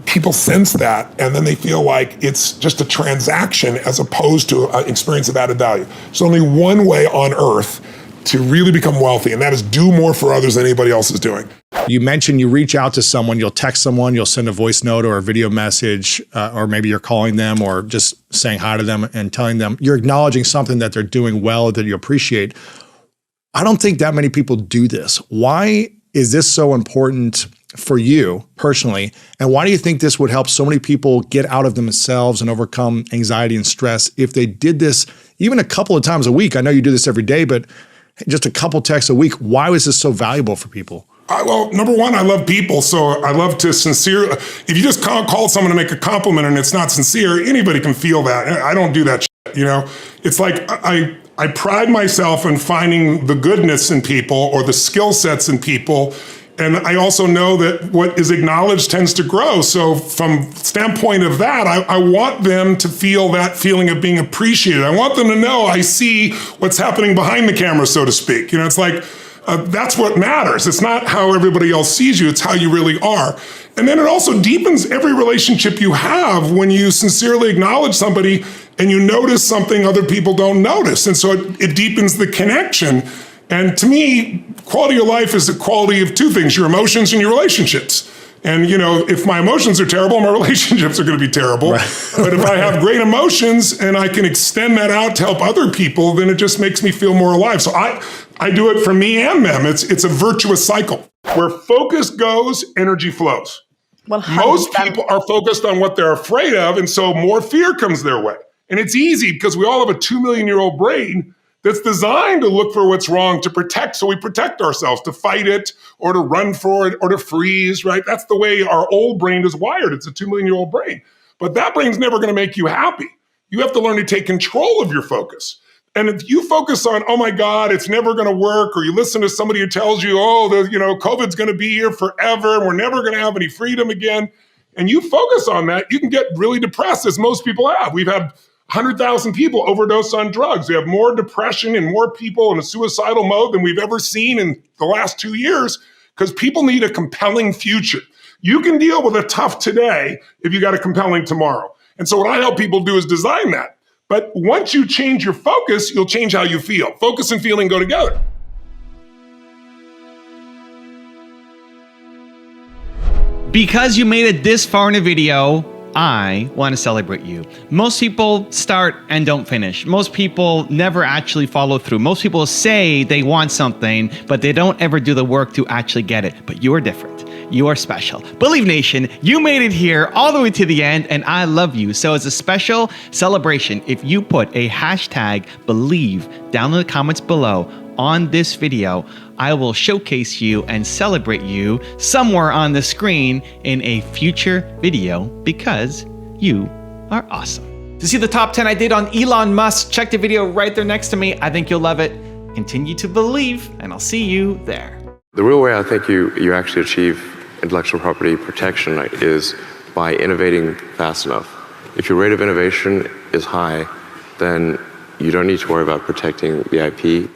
people sense that, and then they feel like it's just a transaction as opposed to an experience of added value. There's only one way on earth to really become wealthy, and that is do more for others than anybody else is doing. You mentioned you reach out to someone, you'll text someone, you'll send a voice note or a video message, or maybe you're calling them or just saying hi to them and telling them you're acknowledging something that they're doing well that you appreciate. I don't think that many people do this. Why is this so important for you personally? And why do you think this would help so many people get out of themselves and overcome anxiety and stress if they did this even a couple of times a week? I know you do this every day, but just a couple texts a week. Why was this so valuable for people? Well, number one, I love people, so I love to sincerely. If you just call someone to make a compliment and it's not sincere, anybody can feel that. I don't do that shit, you know? It's like I pride myself in finding the goodness in people or the skill sets in people. And I also know that what is acknowledged tends to grow. So from standpoint of that, I want them to feel that feeling of being appreciated. I want them to know I see what's happening behind the camera, so to speak. You know, it's like, that's what matters. It's not how everybody else sees you, it's how you really are. And then it also deepens every relationship you have when you sincerely acknowledge somebody and you notice something other people don't notice. And so it deepens the connection. And to me, quality of life is the quality of two things, your emotions and your relationships. And, you know, if my emotions are terrible, my relationships are going to be terrible. Right. But if I have great emotions and I can extend that out to help other people, then it just makes me feel more alive. So I do it for me and them. It's a virtuous cycle. Where focus goes, energy flows. Well, most people are focused on what they're afraid of, and so more fear comes their way. And it's easy because we all have a 2 million-year-old brain that's designed to look for what's wrong, to protect, so we protect ourselves, to fight it, or to run for it, or to freeze, right? That's the way our old brain is wired. It's a 2 million-year-old brain. But that brain's never going to make you happy. You have to learn to take control of your focus. And if you focus on, oh my God, it's never going to work, or you listen to somebody who tells you, COVID's going to be here forever, and we're never going to have any freedom again, and you focus on that, you can get really depressed, as most people have. We've had 100,000 people overdose on drugs. We have more depression and more people in a suicidal mode than we've ever seen in the last 2 years because people need a compelling future. You can deal with a tough today if you got a compelling tomorrow. And so what I help people do is design that. But once you change your focus, you'll change how you feel. Focus and feeling go together. Because you made it this far in a video, I want to celebrate you. Most people start and don't finish. Most people never actually follow through. Most people say they want something, but they don't ever do the work to actually get it. But you are different. You are special. Believe Nation, you made it here all the way to the end, and I love you. So as a special celebration, if you put a hashtag believe down in the comments below on this video, I will showcase you and celebrate you somewhere on the screen in a future video because you are awesome. To see the top 10 I did on Elon Musk, check the video right there next to me. I think you'll love it. Continue to believe, and I'll see you there. The real way I think you actually achieve intellectual property protection is by innovating fast enough. If your rate of innovation is high, then you don't need to worry about protecting the IP.